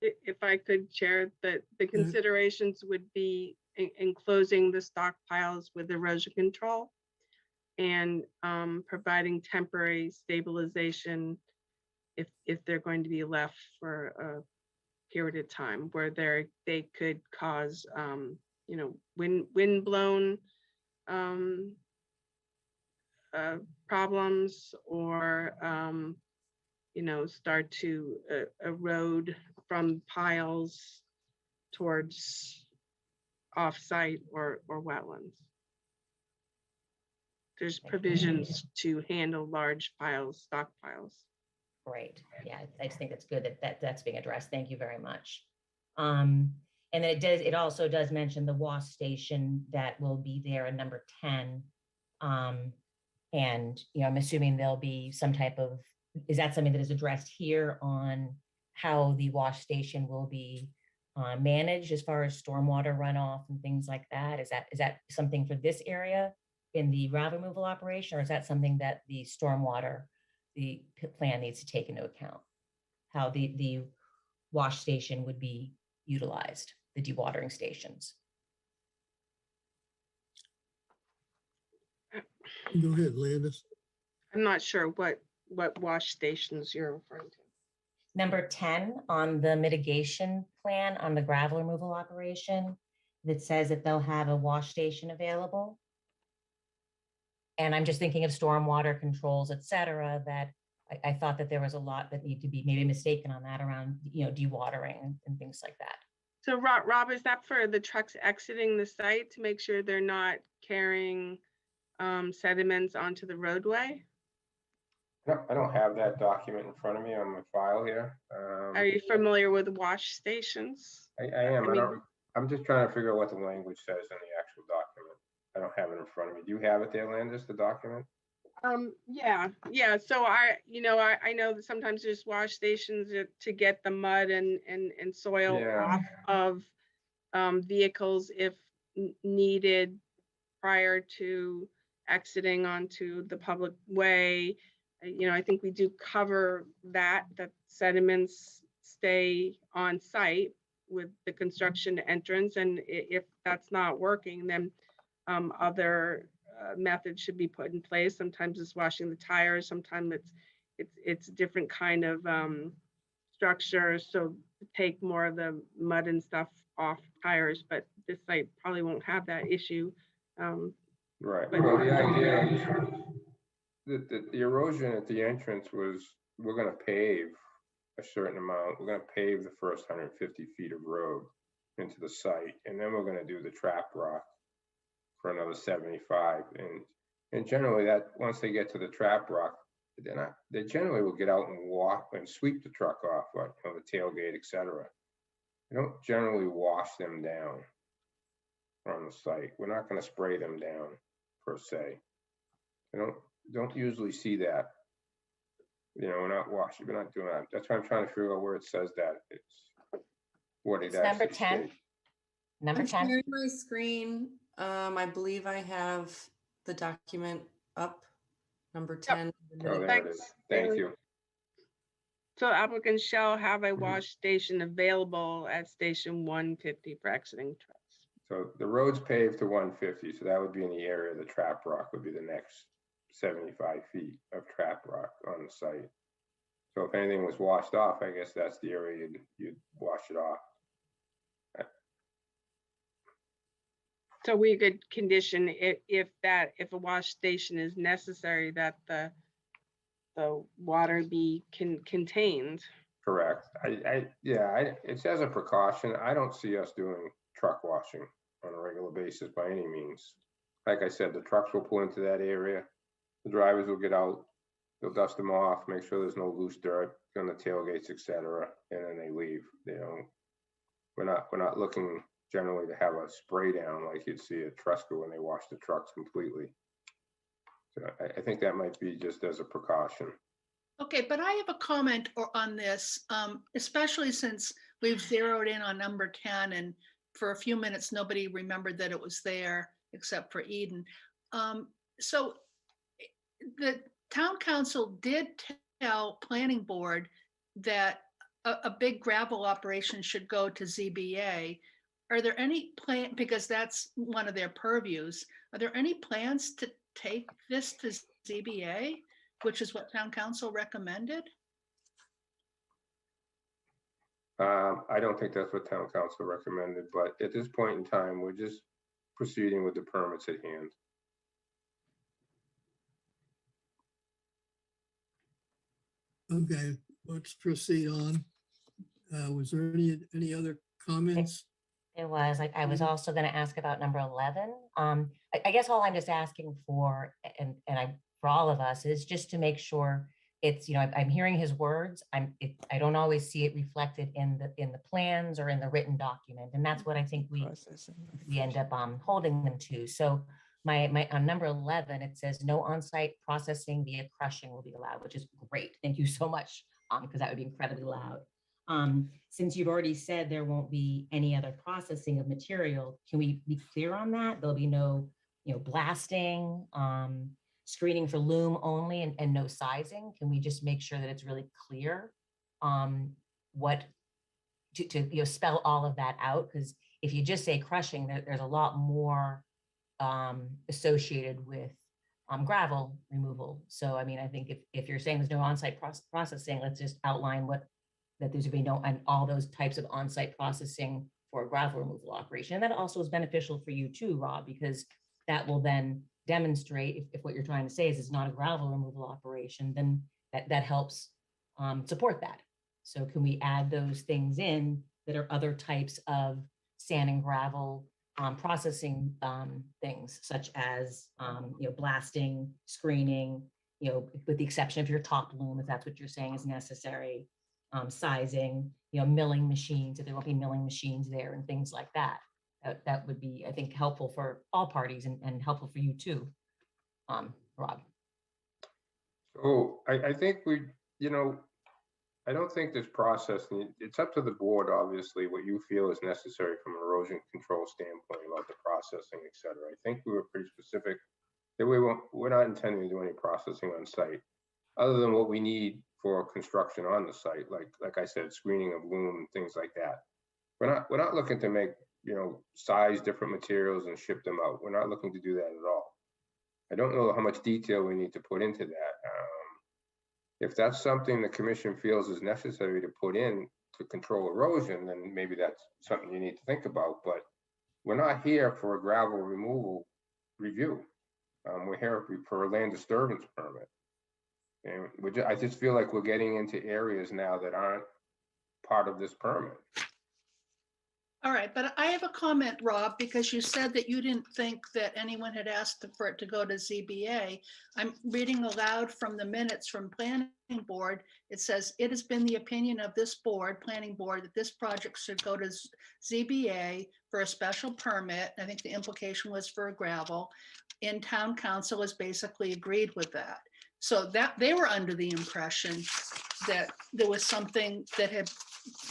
E: If I could share that the considerations would be enclosing the stockpiles with erosion control and providing temporary stabilization if they're going to be left for a period of time where they could cause wind blown problems or start to erode from piles towards off-site or wetlands. There's provisions to handle large piles, stockpiles.
J: Great. Yeah, I just think it's good that's being addressed. Thank you very much. And then it also does mention the wash station that will be there in number 10. And I'm assuming there'll be some type of, is that something that is addressed here on how the wash station will be managed as far as stormwater runoff and things like that? Is that something for this area in the gravel removal operation, or is that something that the stormwater, the plan needs to take into account? How the wash station would be utilized, the dewatering stations?
A: Go ahead, Landis.
E: I'm not sure what wash stations you're referring to.
J: Number 10 on the mitigation plan on the gravel removal operation, that says that they'll have a wash station available. And I'm just thinking of stormwater controls, et cetera, that I thought that there was a lot that need to be maybe mistaken on that around, dewatering and things like that.
E: So Rob, is that for the trucks exiting the site to make sure they're not carrying sediments onto the roadway?
F: I don't have that document in front of me on my file here.
E: Are you familiar with wash stations?
F: I am. I'm just trying to figure out what the language says in the actual document. I don't have it in front of me. Do you have it there, Landis, the document?
E: Yeah. So I know that sometimes there's wash stations to get the mud and soil
F: Yeah.
E: off of vehicles if needed prior to exiting onto the public way. I think we do cover that sediments stay on site with the construction entrance, and if that's not working, then other methods should be put in place. Sometimes it's washing the tires, sometimes it's a different kind of structure, so to take more of the mud and stuff off tires, but this site probably won't have that issue.
F: Right.
E: But-
F: Well, the idea is the erosion at the entrance was, we're gonna pave a certain amount. We're gonna pave the first 150 feet of road into the site, and then we're gonna do the trap rock for another 75. And generally that, once they get to the trap rock, they generally will get out and walk and sweep the truck off, like, the tailgate, etc. They don't generally wash them down on the site. We're not gonna spray them down per se. You don't usually see that. We're not washing, we're not doing that. That's why I'm trying to figure out where it says that. It's what it
J: It's number
F: actually
J: 10.
F: states.
J: Number
G: I'm
J: 10.
G: sharing my screen. I believe I have the document up. Number 10.
F: Oh, there it is.
E: Thanks,
F: Thank
E: Bailey.
F: you.
E: So applicants shall have a wash station available at station 150 for exiting trucks.
F: So the road's paved to 150, so that would be in the area of the trap rock, would be the next 75 feet of trap rock on the site. So if anything was washed off, I guess that's the area you'd wash it off.
E: So we could condition if a wash station is necessary, that the water be contained.
F: Correct. It's as a precaution. I don't see us doing truck washing on a regular basis by any means. Like I said, the trucks will pull into that area. The drivers will get out, they'll dust them off, make sure there's no loose dirt on the tailgates, etc., and then they leave. We're not looking generally to have a spray down like you'd see at Tresco when they wash the trucks completely. So I think that might be just as a precaution.
C: Okay, but I have a comment on this, especially since we've zeroed in on number 10, and for a few minutes, nobody remembered that it was there except for Eden. So the town council did tell planning board that a big gravel operation should go to ZBA. Are there any because that's one of their purviews, are there any plans to take this to ZBA, which is what town council recommended?
F: I don't think that's what town council recommended, but at this point in time, we're just proceeding with the permits at hand.
A: Okay, let's proceed on. Was there any other comments?
J: It was like, I was also going to ask about number 11. I guess all I'm just asking for, and for all of us, is just to make sure it's, I'm hearing his words. I don't always see it reflected in the plans or in the written document. And that's what I think we end up holding them to. So my on number 11, it says no on-site processing via crushing will be allowed, which is great. Thank you so much, because that would be incredibly loud. Since you've already said there won't be any other processing of material, can we be clear on that? There'll be no, blasting, screening for loom only, and no sizing. Can we just make sure that it's really clear what to spell all of that out? Because if you just say crushing, there's a lot more associated with gravel removal. So, I mean, I think if you're saying there's no on-site processing, let's just outline that there's be no, and all those types of on-site processing for a gravel removal operation. And that also is beneficial for you too, Rob, because that will then demonstrate if what you're trying to say is it's not a gravel removal operation, then that helps support that. So can we add those things in that are other types of sand and gravel processing things, such as blasting, screening, with the exception of your top loom, if that's what you're saying is necessary, sizing, milling machines, if there won't be milling machines there and things like that. That would be, I think, helpful for all parties and helpful for you too, Rob.
F: So I think I don't think this process, it's up to the board, obviously, what you feel is necessary from an erosion control standpoint about the processing, et cetera. I think we were pretty specific that we're not intending to do any processing on site, other than what we need for construction on the site, like I said, screening of loom, things like that. We're not looking to make, size different materials and ship them out. We're not looking to do that at all. I don't know how much detail we need to put into that. If that's something the commission feels is necessary to put in to control erosion, then maybe that's something you need to think about. But we're not here for a gravel removal review. We're here for a land disturbance permit. And I just feel like we're getting into areas now that aren't part of this permit.
C: All right, but I have a comment, Rob, because you said that you didn't think that anyone had asked for it to go to ZBA. I'm reading aloud from the minutes from planning board. It says, it has been the opinion of this board, planning board, that this project should go to ZBA for a special permit. I think the implication was for a gravel. And town council has basically agreed with that. So that they were under the impression that there was something that had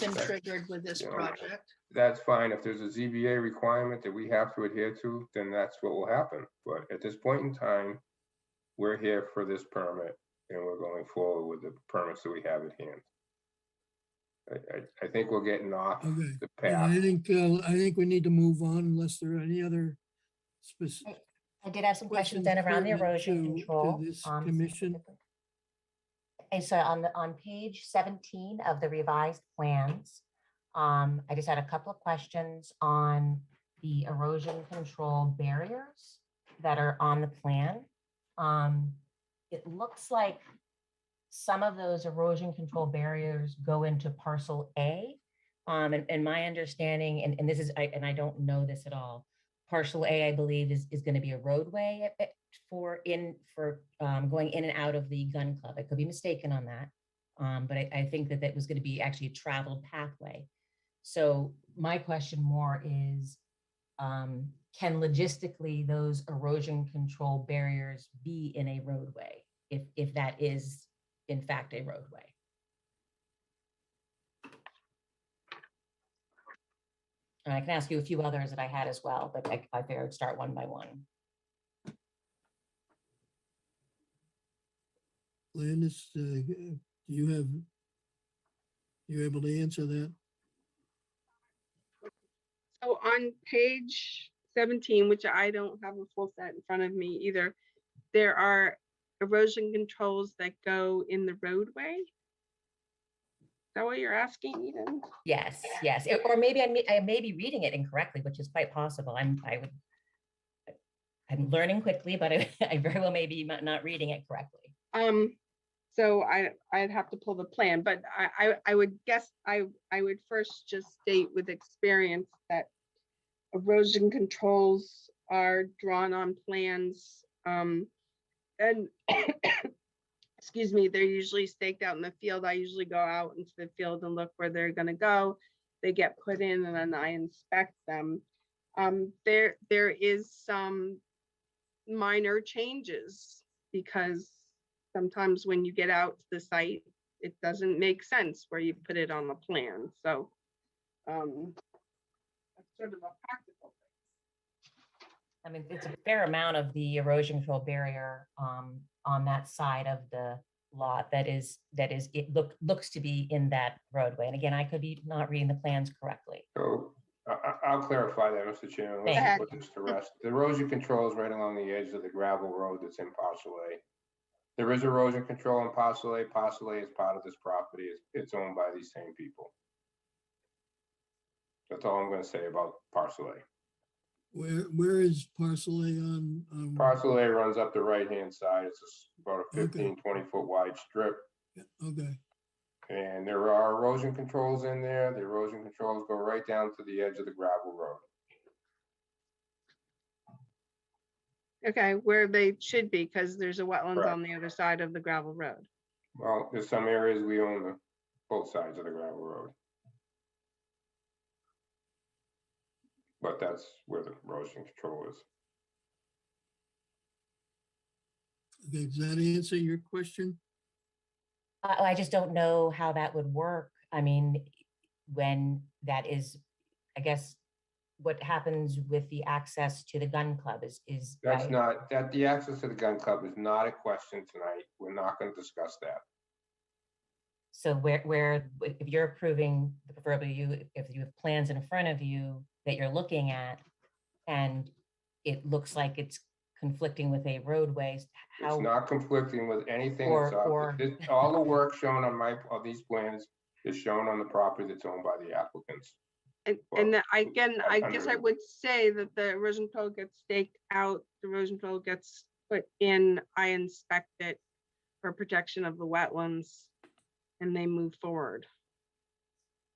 C: been triggered with this project.
F: That's fine. If there's a ZBA requirement that we have to adhere to, then that's what will happen. But at this point in time, we're here for this permit and we're going forward with the permits that we have at hand. I think we're getting off
A: Okay.
F: the
A: And
F: path.
A: I think we need to move on unless there are any other specific
J: I did have some questions then around the erosion
A: to
J: control.
A: this commission.
J: And so on page 17 of the revised plans, I just had a couple of questions on the erosion control barriers that are on the plan. It looks like some of those erosion control barriers go into parcel A. And my understanding, and this is, I don't know this at all, parcel A, I believe, is going to be a roadway for going in and out of the gun club. I could be mistaken on that. But I think that was going to be actually a traveled pathway. So my question more is, can logistically those erosion control barriers be in a roadway if that is in fact a roadway? And I can ask you a few others that I had as well, but I figured I'd start one by one.
A: Landis, you're able to answer that?
E: So on page 17, which I don't have a full set in front of me either, there are erosion controls that go in the roadway. Is that what you're asking, Eden?
J: Yes. Or maybe I may be reading it incorrectly, which is quite possible. I'm learning quickly, but I very well may be not reading it correctly.
E: So I'd have to pull the plan, but I would guess I would first just state with experience that erosion controls are drawn on plans, and excuse me, they're usually staked out in the field. I usually go out into the field and look where they're going to go. They get put in and then I inspect them. There is some minor changes because sometimes when you get out to the site, it doesn't make sense where you put it on the plan. So that's sort of a practical thing.
J: I mean, it's a fair amount of the erosion control barrier on that side of the lot that looks to be in that roadway. And again, I could be not reading the plans correctly.
F: So I'll clarify that, Mr. Chairman. Let's put this to rest. The erosion control is right along the edge of the gravel road that's in parcel A. There is erosion control in parcel A. Parcel A is part of this property. It's owned by these same people. That's all I'm going to say about parcel A.
A: Where is parcel A on?
F: Parcel A runs up the right-hand side. It's about a 15, 20-foot wide strip.
A: Okay.
F: And there are erosion controls in there. The erosion controls go right down to the edge of the gravel road.
E: Okay, where they should be, because there's a wetlands
F: Correct.
E: on the other side of the gravel road.
F: Well, there's some areas we own both sides of the gravel road. but that's where the erosion control is.
A: Okay, does that answer your question?
J: I just don't know how that would work. I mean, when that is, I guess, what happens with the access to the gun club is
F: That's
J: I-
F: not, that the access to the gun club is not a question tonight. We're not going to discuss that.
J: so where, if you're approving, preferably you, if you have plans in front of you that you're looking at, and it looks like it's conflicting with a roadway,
F: It's
J: how,
F: not conflicting with anything.
J: Or-
F: It's all-
J: or-
F: all the work shown on these plans is shown on the property that's owned by the applicants.
E: And,
F: Well,
E: and again, I guess I
F: under-
E: would say that the erosion control gets staked out, the erosion control gets put in, I inspect it for protection of the wetlands, and they move forward.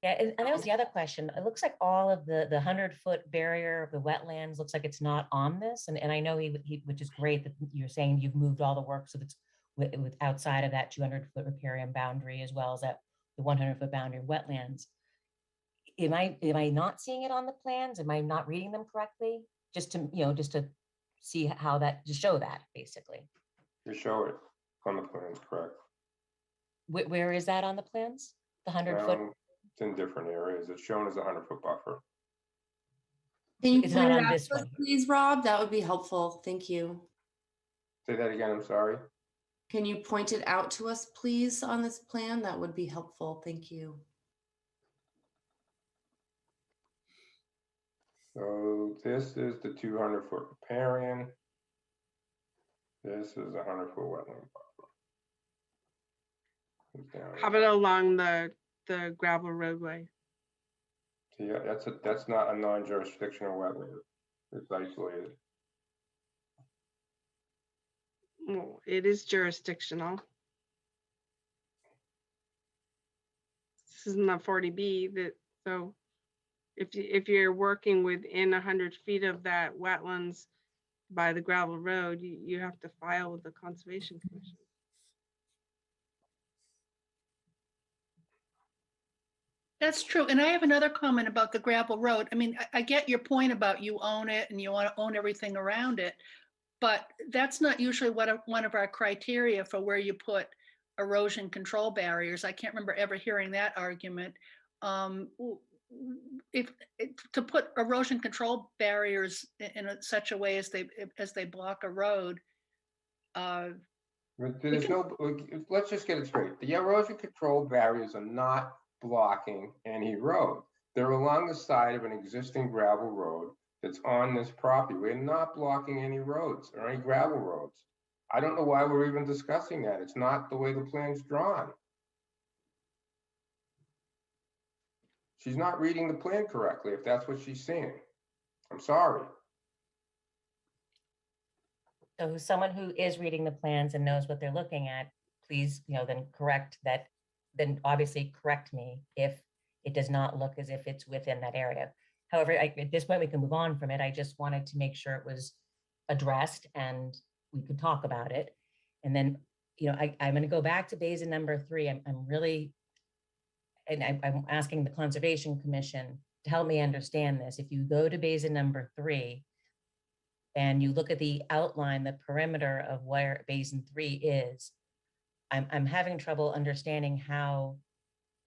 J: yeah, and that was the other question. It looks like all of the 100-foot barrier of the wetlands looks like it's not on this. And I know he, which is great that you're saying you've moved all the work, so that's with outside of that 200-foot riparian boundary, as well as that the 100-foot boundary of wetlands. Am I not seeing it on the plans? Am I not reading them correctly? Just to, just to see how that, to show that, basically.
F: You show it on the plans, correct?
J: Where is that on the plans? The 100-foot?
F: It's in different areas. It's shown as a 100-foot buffer.
G: Can you
J: It's
G: point
J: not
G: it
J: on
G: out
J: this
G: to us,
J: one.
G: please, Rob? That would be helpful. Thank you.
F: Say that again, I'm sorry.
G: Can you point it out to us, please, on this plan? That would be helpful. Thank you.
F: So this is the 200-foot riparian. This is a 100-foot wetland buffer. It's down
E: How
F: here.
E: about along the gravel roadway?
F: So yeah, that's not a non-jurisdictional wetland. It's isolated.
E: Well, it is jurisdictional. This isn't a 40B that, so if you're working within 100 feet of that wetlands by the gravel road, you have to file with the Conservation Commission.
C: That's true. And I have another comment about the gravel road. I mean, I get your point about you own it and you want to own everything around it. But that's not usually one of our criteria for where you put erosion control barriers. I can't remember ever hearing that argument. If to put erosion control barriers in such a way as they block a road.
F: There's no, let's just get it straight. The erosion control barriers are not blocking any road. They're along the side of an existing gravel road that's on this property. We're not blocking any roads or any gravel roads. I don't know why we're even discussing that. It's not the way the plan's drawn. She's not reading the plan correctly, if that's what she's seeing. I'm sorry.
J: So someone who is reading the plans and knows what they're looking at, please, then correct that, then obviously correct me if it does not look as if it's within that area. However, at this point, we can move on from it. I just wanted to make sure it was addressed and we could talk about it. And then, I'm going to go back to basin number 3. I'm really, and I'm asking the Conservation Commission to help me understand this. If you go to basin number 3 and you look at the outline, the perimeter of where basin 3 is, I'm having trouble understanding how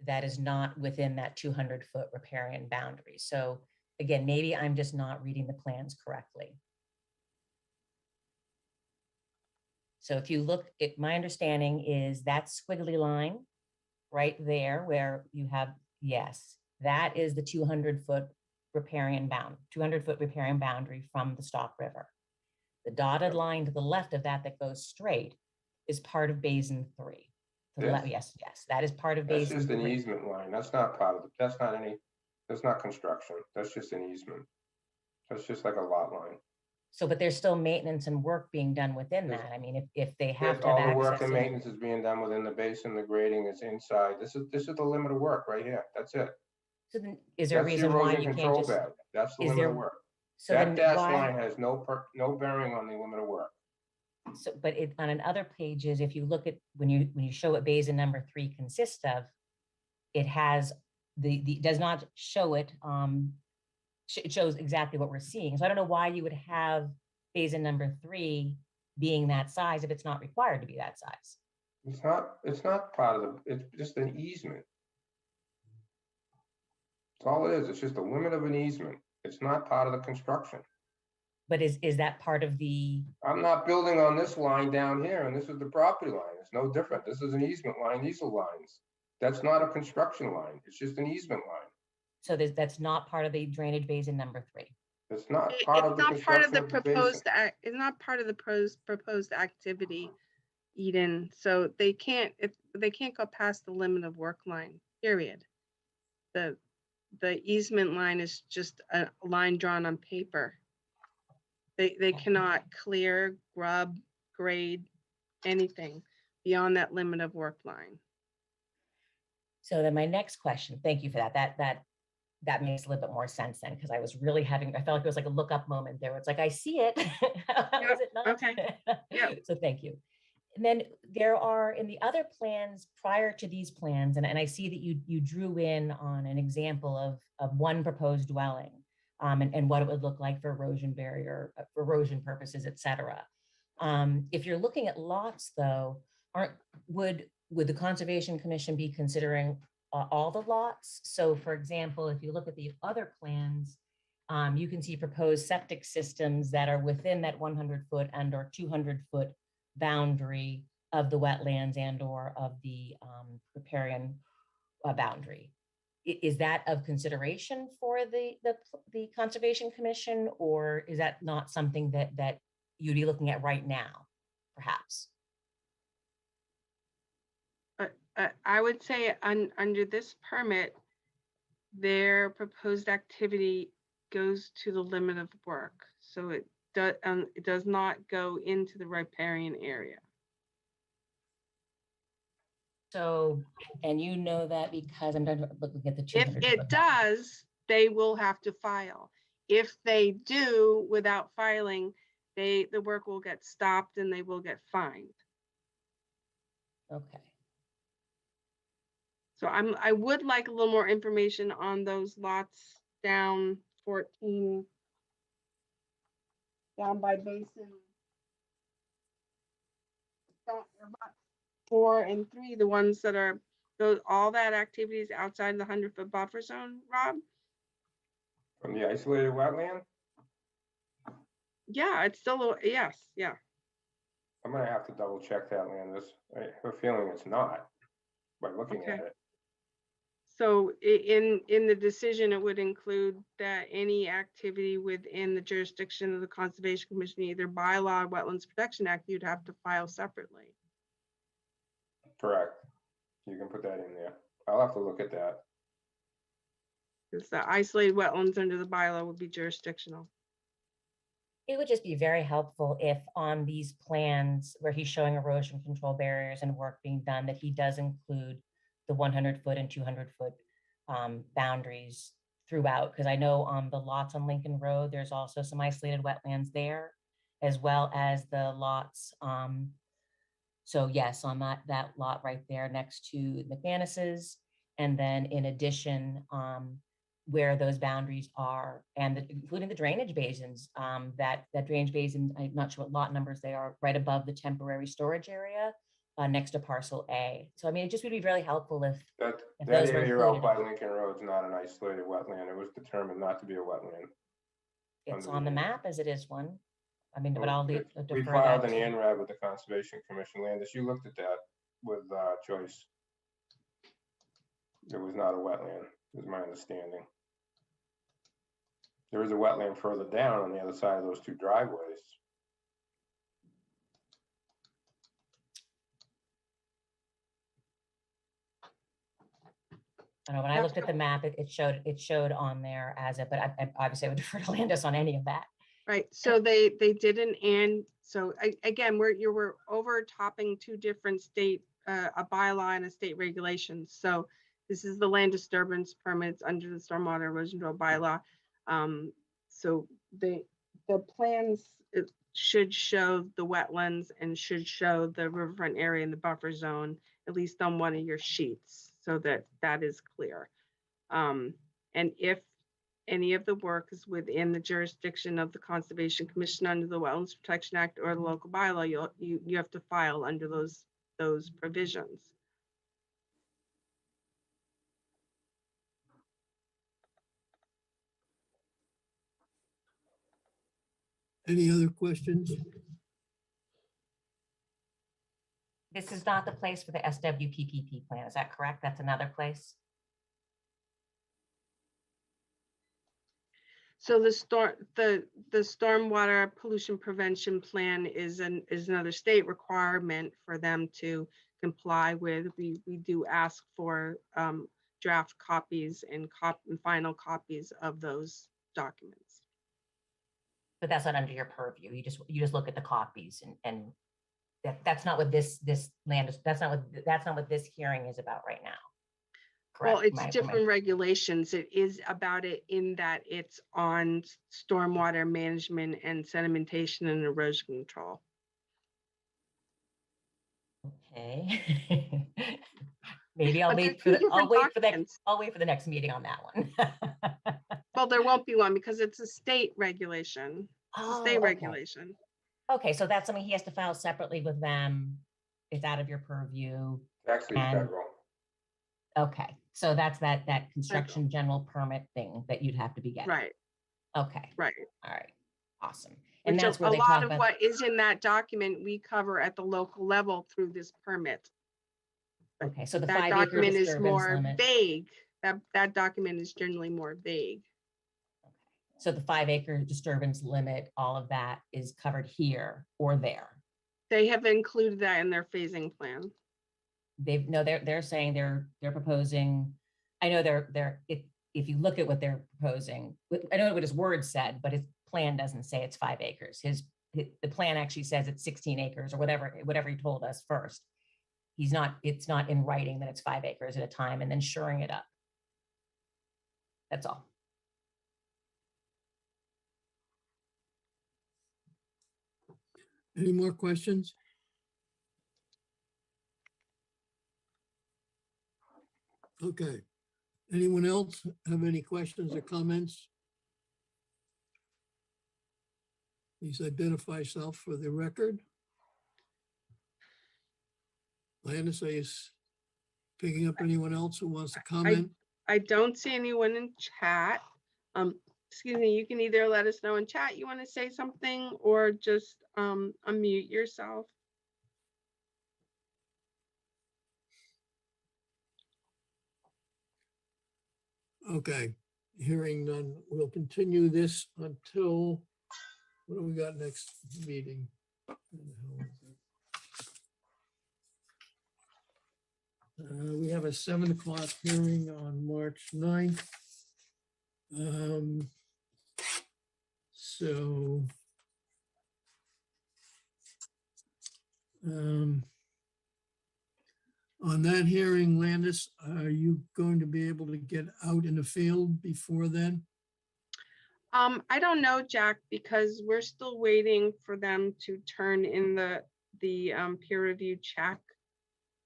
J: that is not within that 200-foot riparian boundary. So again, maybe I'm just not reading the plans correctly. So if you look at, my understanding is that squiggly line right there where you have, yes, that is the 200-foot riparian boundary from the Stock River. The dotted line to the left of that goes straight is part of basin 3. To the left, yes, that is part of
F: That's
J: basin
F: just an
J: 3.
F: easement line. That's not part of, that's not construction. That's just an easement. That's just like a lot line.
J: So, but there's still maintenance and work being done within
F: Yes.
J: that. I mean, if they have to
F: All
J: have
F: the work
J: access
F: and
J: in-
F: maintenance is being done within the basin, the grading is inside. This is the limit of work right here. That's it.
J: So then, is there a
F: That's the
J: reason why
F: erosion
J: you can't
F: control
J: just?
F: bed. That's the
J: is
F: limit
J: there-
F: of work.
J: So
F: That
J: then
F: dash
J: why?
F: line has no bearing on the limit of work.
J: So, but on other pages, if you look at when you show what basin number 3 consists of, it has does not show it it shows exactly what we're seeing. So I don't know why you would have basin number 3 being that size if it's not required to be that size.
F: It's not part of the, it's just an easement. That's all it is. It's just a limit of an easement. It's not part of the construction.
J: But is that part of the,
F: I'm not building on this line down here, and this is the property line. It's no different. This is an easement line. These are lines. That's not a construction line. It's just an easement line.
J: so that's not part of the drainage basin number 3?
F: It's not
E: It's
F: part of the
E: not part of
F: construction
E: the
F: of the basin.
E: proposed, it's not part of the proposed activity, Eden. So they can't go past the limit of work line, period. The easement line is just a line drawn on paper. They cannot clear, grub, grade, anything beyond that limit of work line.
J: So then my next question, thank you for that. That makes a little bit more sense then, because I was really having, I felt like it was like a look up moment there. It's like, I see it. How is it not?
E: Okay. Yep.
J: So thank you. And then there are in the other plans prior to these plans, and I see that you drew in on an example of one proposed dwelling, and what it would look like for erosion barrier, for erosion purposes, et cetera. If you're looking at lots though, would the Conservation Commission be considering all the lots? So for example, if you look at the other plans, you can see proposed septic systems that are within that 100-foot and or 200-foot boundary of the wetlands and or of the riparian boundary. Is that of consideration for the Conservation Commission, or is that not something that you'd be looking at right now, perhaps?
E: I would say under this permit, their proposed activity goes to the limit of work. So it does not go into the riparian area.
J: So, and you know that because I'm looking at the
E: If
J: 200.
E: it does, they will have to file. If they do without filing, the work will get stopped and they will get fined.
J: Okay.
E: So I would like a little more information on those lots down 14, down by basin. Lot 4 and 3, the ones that are all that activities outside the 100-foot buffer zone, Rob?
F: From the isolated wetland?
E: Yeah, it's still, yes, yeah.
F: I'm gonna have to double check that, Landis. I have a feeling it's not by looking
E: Okay.
F: at it.
E: So in the decision, it would include that any activity within the jurisdiction of the Conservation Commission, either bylaw or Wetlands Protection Act, you'd have to file separately.
F: Correct. You can put that in there. I'll have to look at that.
E: Because the isolated wetlands under the bylaw would be jurisdictional.
J: It would just be very helpful if on these plans where he's showing erosion control barriers and work being done, that he does include the 100-foot and 200-foot boundaries throughout. Because I know on the lots on Lincoln Road, there's also some isolated wetlands there, as well as the lots. So yes, on that lot right there next to McManus's. And then in addition, where those boundaries are, and including the drainage basins, that drainage basin, I'm not sure what lot numbers they are, right above the temporary storage area next to parcel A. So I mean, it just would be really helpful if
F: That
J: those were
F: area out
J: included.
F: by Lincoln Road is not an isolated wetland. It was determined not to be a wetland.
J: It's
F: under
J: on the
F: the-
J: map as it is one. I mean, but I'll
F: We
J: defer
F: filed
J: that
F: an
J: to.
F: ANRAD with the Conservation Commission. Landis, you looked at that with Joyce. It was not a wetland, is my understanding. There is a wetland further down on the other side of those two driveways.
J: I know when I looked at the map, it showed on there as it, but I obviously I would defer to Landis on any of that.
E: Right, so they did so again, we're overtopping two different state, a bylaw and a state regulation. So this is the land disturbance permits under the stormwater erosion control bylaw. So the plans should show the wetlands and should show the riverfront area in the buffer zone, at least on one of your sheets, so that is clear. And if any of the work is within the jurisdiction of the Conservation Commission under the Wetlands Protection Act or the local bylaw, you have to file under those provisions.
A: Any other questions?
J: This is not the place for the SWPPP plan, is that correct? That's another place?
E: So the stormwater pollution prevention plan is another state requirement for them to comply with. We do ask for draft copies and final copies of those documents.
J: But that's not under your purview. You just look at the copies and that's not what this land is, that's not what this hearing is about right now. Correct?
E: Well, it's
J: Am I-
E: different regulations. It is about it in that it's on stormwater management and sedimentation and erosion control.
J: Okay. Maybe I'll
E: But they're
J: wait for the,
E: two
J: I'll
E: different
J: wait for the,
E: documents.
J: I'll wait for the next meeting on that one.
E: Well, there won't be one because it's a state regulation. It's a
J: Oh,
E: state
J: okay.
E: regulation.
J: Okay, so that's something he has to file separately with them. It's out of your purview.
F: Actually,
J: And-
F: federal.
J: Okay, so that's that construction general permit thing that you'd have to be getting.
E: Right,
J: Okay,
E: right.
J: all right, awesome. And
E: Which
J: that's
E: a
J: where they
E: lot
J: talk
E: of
J: about,
E: what is in that document, we cover at the local level through this permit.
J: okay, so the
E: That
J: 5 acre
E: document is
J: disturbance
E: more
J: limit.
E: vague. That document is generally more vague.
J: So the 5 acre disturbance limit, all of that is covered here or there.
E: They have included that in their phasing plan.
J: They're saying they're proposing, I know if you look at what they're proposing, I know what his words said, but his plan doesn't say it's 5 acres. The plan actually says it's 16 acres or whatever he told us first. It's not in writing that it's 5 acres at a time and then shoring it up. That's all.
A: Any more questions? Okay. Anyone else have any questions or comments? Please identify yourself for the record. Landis, are you picking up anyone else who wants to comment?
E: I don't see anyone in chat. Excuse me, you can either let us know in chat you want to say something or just unmute yourself.
A: Okay, hearing none, we'll continue this until, what do we got next meeting? Where the hell is it? We have a 7 o'clock hearing on March 9th. So on that hearing, Landis, are you going to be able to get out in the field before then?
E: I don't know, Jack, because we're still waiting for them to turn in the peer review check.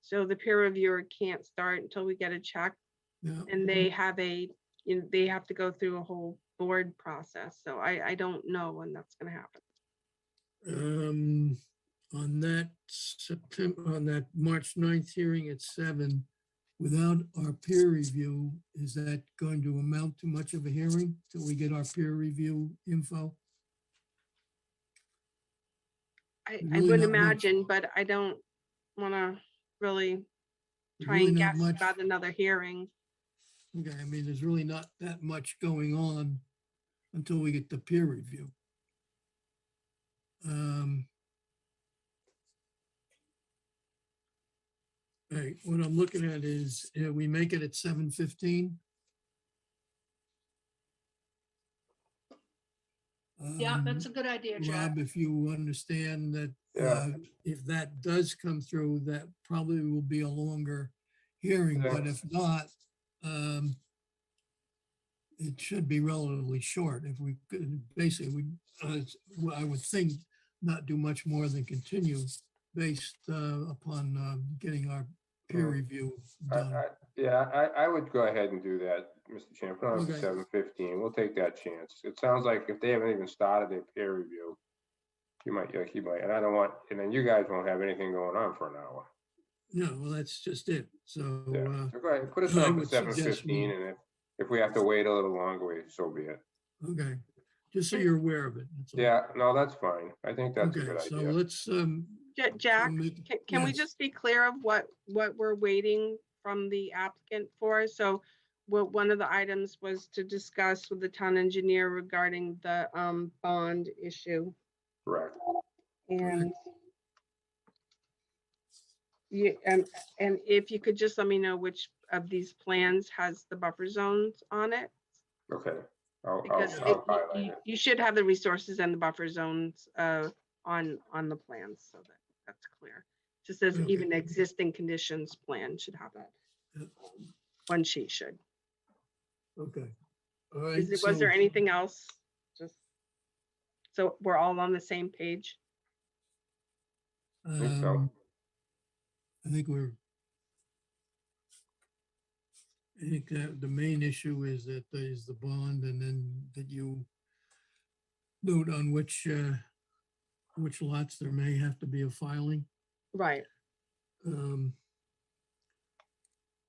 E: So the peer reviewer can't start until we get a check,
A: Yeah.
E: and they have they have to go through a whole board process. So I don't know when that's going to happen.
A: On that March 9th hearing at 7, without our peer review, is that going to amount to much of a hearing till we get our peer review info?
E: I
A: Really
E: would
A: not much.
E: imagine, but I don't want to really try
A: Really
E: and
A: not
E: guess
A: much.
E: about another hearing.
A: Okay, I mean, there's really not that much going on until we get the peer review. Right, what I'm looking at is, we make it at 7:15.
C: Yeah, that's a good idea, Jack.
A: Rob, if you understand that,
F: Yeah.
A: if that does come through, that probably will be a longer hearing, but
F: Yeah.
A: if not, it should be relatively short. If we could, basically, I would think not do much more than continue based upon getting our peer review done.
F: Yeah, I would go ahead and do that. Mr. Chairman, put it on for
A: Okay.
F: 7:15. We'll take that chance. It sounds like if they haven't even started their peer review, he might, and I don't want, and then you guys won't have anything going on for an hour.
A: No, well, that's just it. So,
F: Yeah, so go ahead, put us
A: I
F: on for
A: would suggest
F: 7:15,
A: we-
F: and if we have to wait a little longer, so be it.
A: okay, just so you're aware of it. that's all.
F: Yeah, no, that's fine. I think that's a
A: Okay,
F: good
A: so
F: idea.
A: let's,
E: Jack, can we
A: yes.
E: just be clear of what we're waiting from the applicant for? So one of the items was to discuss with the town engineer regarding the bond issue.
F: Correct.
E: And and if you could just let me know which of these plans has the buffer zones on it,
F: Okay. I'll
E: because
F: highlight it.
E: you should have the resources and the buffer zones on the plans, so that's clear. Just as
A: Okay.
E: even existing conditions plan should have that.
A: Yeah.
E: One sheet should.
A: Okay. All right.
E: Was there
A: so,
E: anything else? Just so we're all on the same page.
F: I think so.
A: I think that the main issue is that there's the bond, and then that you note on which lots there may have to be a filing.
E: Right.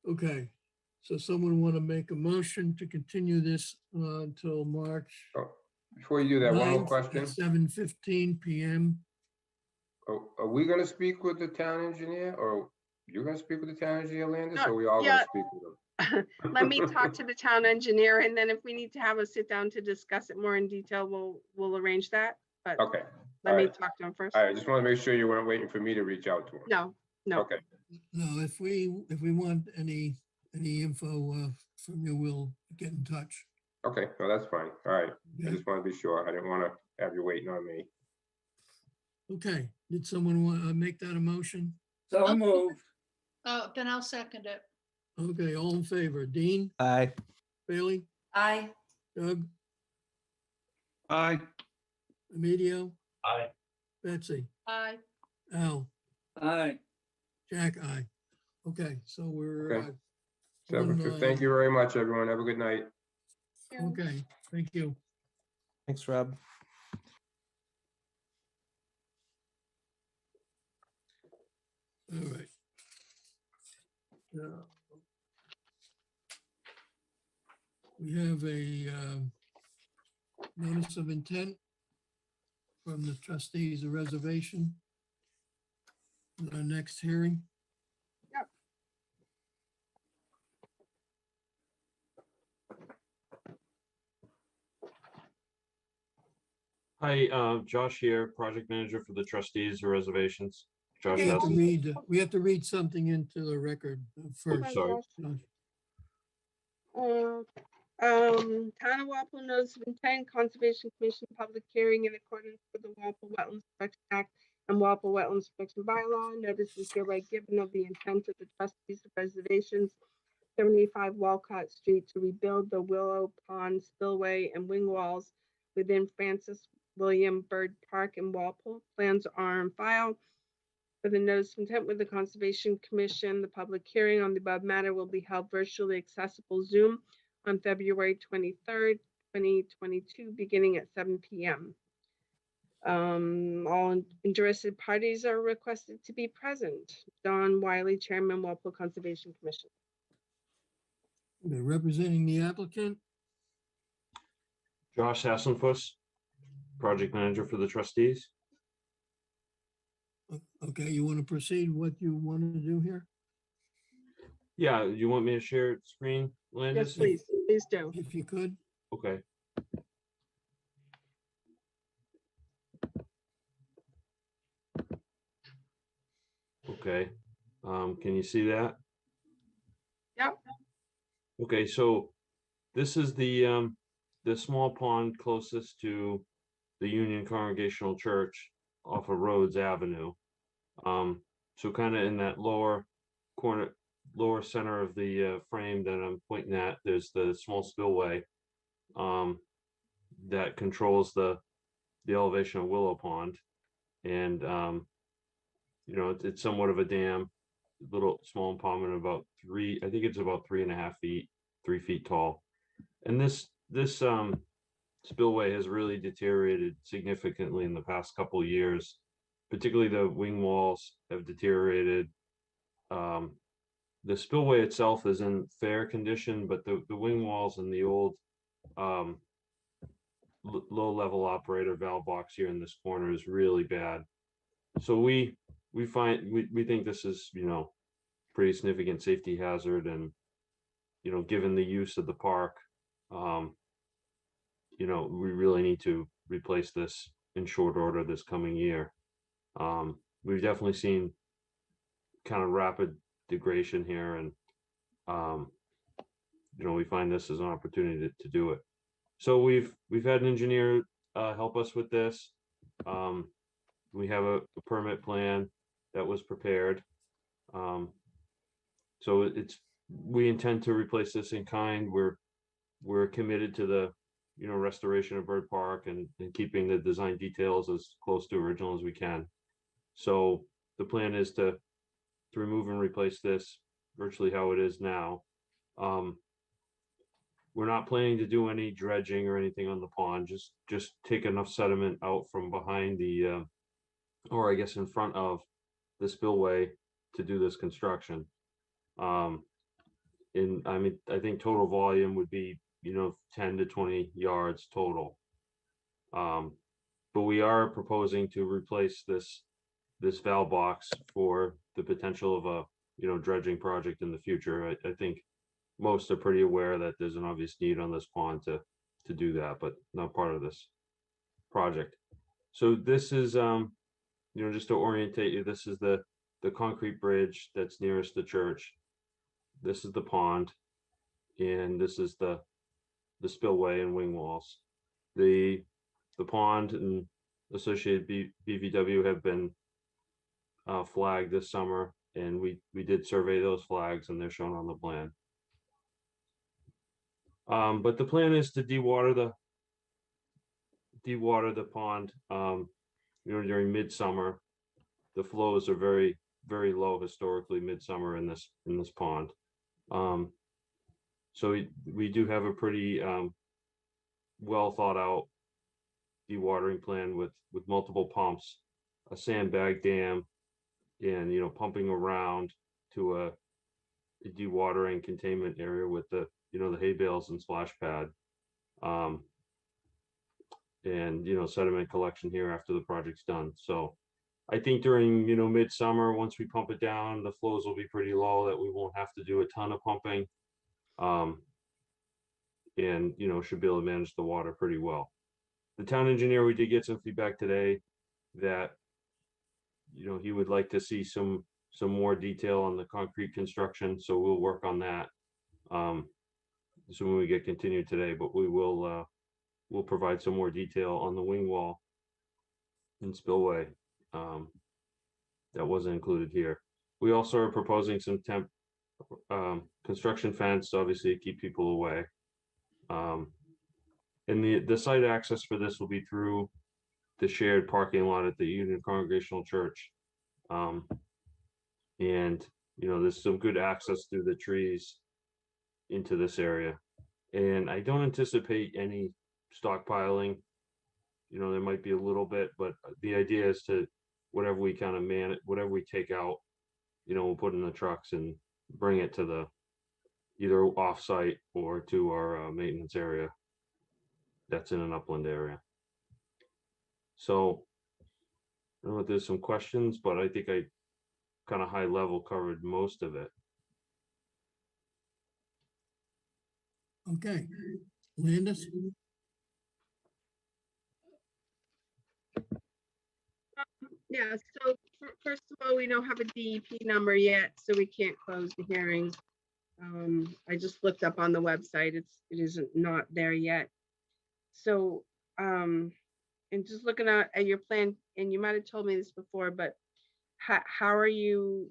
A: Okay, so someone want to make a motion to continue this until March
F: Oh, before you do that, one more
A: 9th
F: question.
A: at 7:15 PM.
F: Oh, are we gonna speak with the town engineer, or you're gonna speak with the town engineer, Landis,
E: No,
F: or we all
E: yeah.
F: gonna speak with him?
E: Let me talk to the town engineer, and then if we need to have a sit down to discuss it more in detail, we'll arrange that. But
F: Okay,
E: let me
F: alright.
E: talk to him first.
F: all right, just wanna make sure you weren't waiting for me to reach out to him.
E: No, no.
F: Okay,
A: No, if we want any info from you, we'll get in touch.
F: okay, no, that's fine, all right. I
A: Okay?
F: just wanna be sure. I didn't wanna have you waiting on me.
A: Okay, did someone want to make that a motion?
I: So moved.
C: Oh, then I'll second it.
A: Okay, all in favor, Dean,
B: Aye.
A: Bailey,
G: Aye.
A: Doug,
D: Aye.
A: Emilio,
H: Aye.
A: Betsy,
C: Aye.
A: Al,
I: Aye.
A: Jack, aye. Okay, so we're,
F: Okay. Thank you very much, everyone. Have a good night.
A: okay, thank you.
B: Thanks, Rob.
A: All right. We have a notice of intent from the trustees of reservation. Our next hearing.
E: Yep.
K: Hi, Josh here, project manager for the trustees of reservations. Josh,
A: We have to
K: Nelson.
A: read something into the record first.
K: sorry.
A: Josh.
E: Town of Walpole notice of intent, Conservation Commission public hearing in accordance with the Walpole Wetlands Protection Act and Walpole Wetlands Protection Bylaw. Notice is hereby given of the intent of the trustees of reservations, 75 Walcott Street, to rebuild the Willow Pond spillway and wing walls within Francis William Bird Park in Walpole. Plans are on file for the notice of intent with the Conservation Commission. The public hearing on the above matter will be held virtually accessible Zoom on February 23rd, 2022, beginning at 7 p.m. All interested parties are requested to be present. Don Wiley, Chairman, Walpole Conservation Commission.
A: Okay, representing the applicant.
K: Josh Hassenfuss, project manager for the trustees.
A: Okay, you want to proceed what you want to do here?
K: Yeah, you want me to share screen, Landis?
E: Yes, please do.
A: If you could.
K: Okay. Okay, can you see that?
E: Yep.
K: Okay, so this is the small pond closest to the Union Congregational Church off of Rhodes Avenue. So kind of in that lower corner, lower center of the frame that I'm pointing at, there's the small spillway that controls the elevation of Willow Pond. And you know, it's somewhat of a dam, little small impoundment, about 3 feet tall. And this spillway has really deteriorated significantly in the past couple of years. Particularly the wing walls have deteriorated. The spillway itself is in fair condition, but the wing walls and the old low-level operator valve box here in this corner is really bad. So we think this is, pretty significant safety hazard, and given the use of the park, we really need to replace this in short order this coming year. We've definitely seen kind of rapid degradation here, and we find this as an opportunity to do it. So we've had an engineer help us with this. We have a permit plan that was prepared. So we intend to replace this in kind. We're committed to the restoration of Bird Park and keeping the design details as close to original as we can. So the plan is to remove and replace this virtually how it is now. We're not planning to do any dredging or anything on the pond, just take enough sediment out from behind the, or I guess in front of the spillway to do this construction. I think total volume would be, 10 to 20 yards total. But we are proposing to replace this valve box for the potential of a, dredging project in the future. I think most are pretty aware that there's an obvious need on this pond to do that, but not part of this project. So this is, just to orientate you, this is the concrete bridge that's nearest the church. This is the pond, and this is the spillway and wing walls. The pond and associated BVW have been flagged this summer, and we did survey those flags, and they're shown on the plan. But the plan is to dewater the pond, during midsummer. The flows are very, very low historically midsummer in this pond. So we do have a pretty well thought out dewatering plan with multiple pumps, a sandbag dam, and pumping around to a dewatering containment area with the the hay bales and splash pad, and sediment collection here after the project's done. So I think during midsummer, once we pump it down, the flows will be pretty low, that we won't have to do a ton of pumping, and should be able to manage the water pretty well. The town engineer, we did get some feedback today that he would like to see some more detail on the concrete construction, so we'll work on that. So when we get continued today, but we will we'll provide some more detail on the wing wall and spillway that wasn't included here. We also are proposing some temp construction fence, obviously to keep people away. And the site access for this will be through the shared parking lot at the Union Congregational Church. And there's some good access through the trees into this area, and I don't anticipate any stockpiling. There might be a little bit, but the idea is to whatever we kind of whatever we take out, we'll put in the trucks and bring it to the either off-site or to our maintenance area that's in an upland area. So I don't know if there's some questions, but I think I kind of high level covered most of it.
A: Okay, Landis?
E: Yeah, so first of all, we don't have a DEP number yet, so we can't close the hearing. I just looked up on the website, it isn't not there yet. So, and just looking at your plan, and you might have told me this before, but how are you,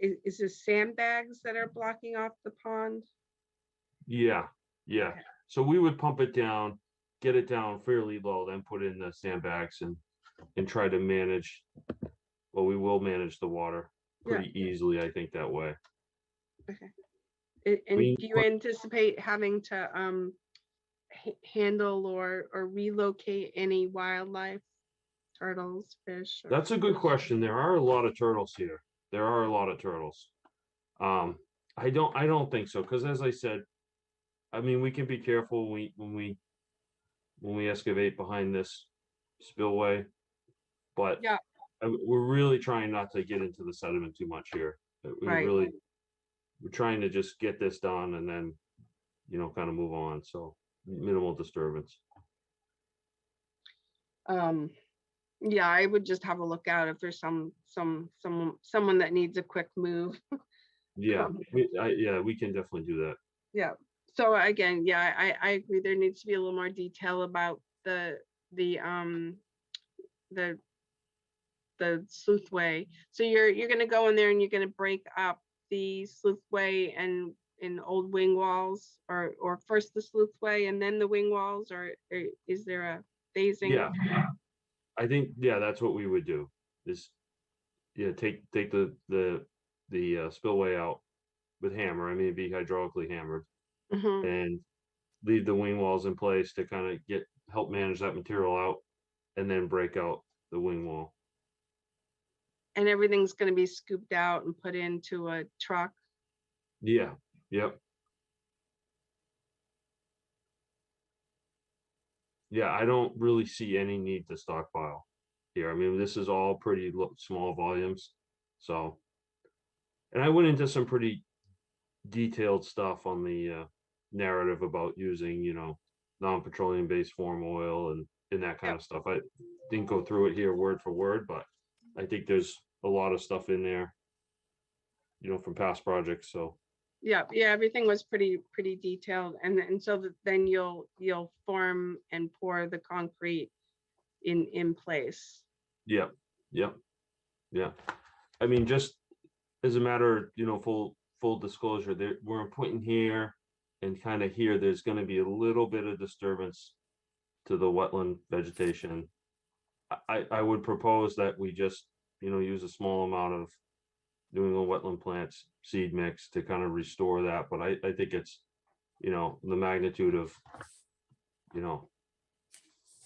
E: is it sandbags that are blocking off the pond?
K: Yeah.
E: Okay.
K: So we would pump it down, get it down fairly low, then put in the sandbags and try to manage. Well, we will manage the water pretty easily, I think, that way.
E: Okay. And do you anticipate having to handle or relocate any wildlife, turtles, fish? or-
K: That's a good question. There are a lot of turtles here. There are a lot of turtles. I don't think so, because as I said, I mean, we can be careful when we excavate behind this spillway, but
E: Yeah,
K: we're really trying not to get into the sediment too much here.
E: Right.
K: We're trying to just get this done and then, kind of move on. So minimal disturbance.
E: Yeah, I would just have a look out if there's someone that needs a quick move.
K: Yeah, we can definitely do that.
E: Yeah. So again, yeah, I agree. There needs to be a little more detail about the sleuthway. So you're gonna go in there and you're gonna break up the sleuthway and in old wing walls, or first the sleuthway and then the wing walls, or is there a phasing?
K: Yeah, I think, that's what we would do is, take the spillway out with hammer. I mean, it'd be hydraulically hammered,
E: Mhm.
K: and leave the wing walls in place to kind of help manage that material out, and then break out the wing wall.
E: And everything's gonna be scooped out and put into a truck.
K: Yeah, yep. Yeah, I don't really see any need to stockpile here. I mean, this is all pretty small volumes, so. And I went into some pretty detailed stuff on the narrative about using, non-petroleum based form oil and that kind of stuff. I didn't go through it here word for word, but I think there's a lot of stuff in there, from past projects. So
E: Yeah, everything was pretty detailed, and so then you'll form and pour the concrete in place.
K: yeah. I mean, just as a matter, full disclosure, we're pointing here and kind of here, there's going to be a little bit of disturbance to the wetland vegetation. I would propose that we just, use a small amount of New England wetland plants seed mix to kind of restore that. But I think it's, the magnitude of,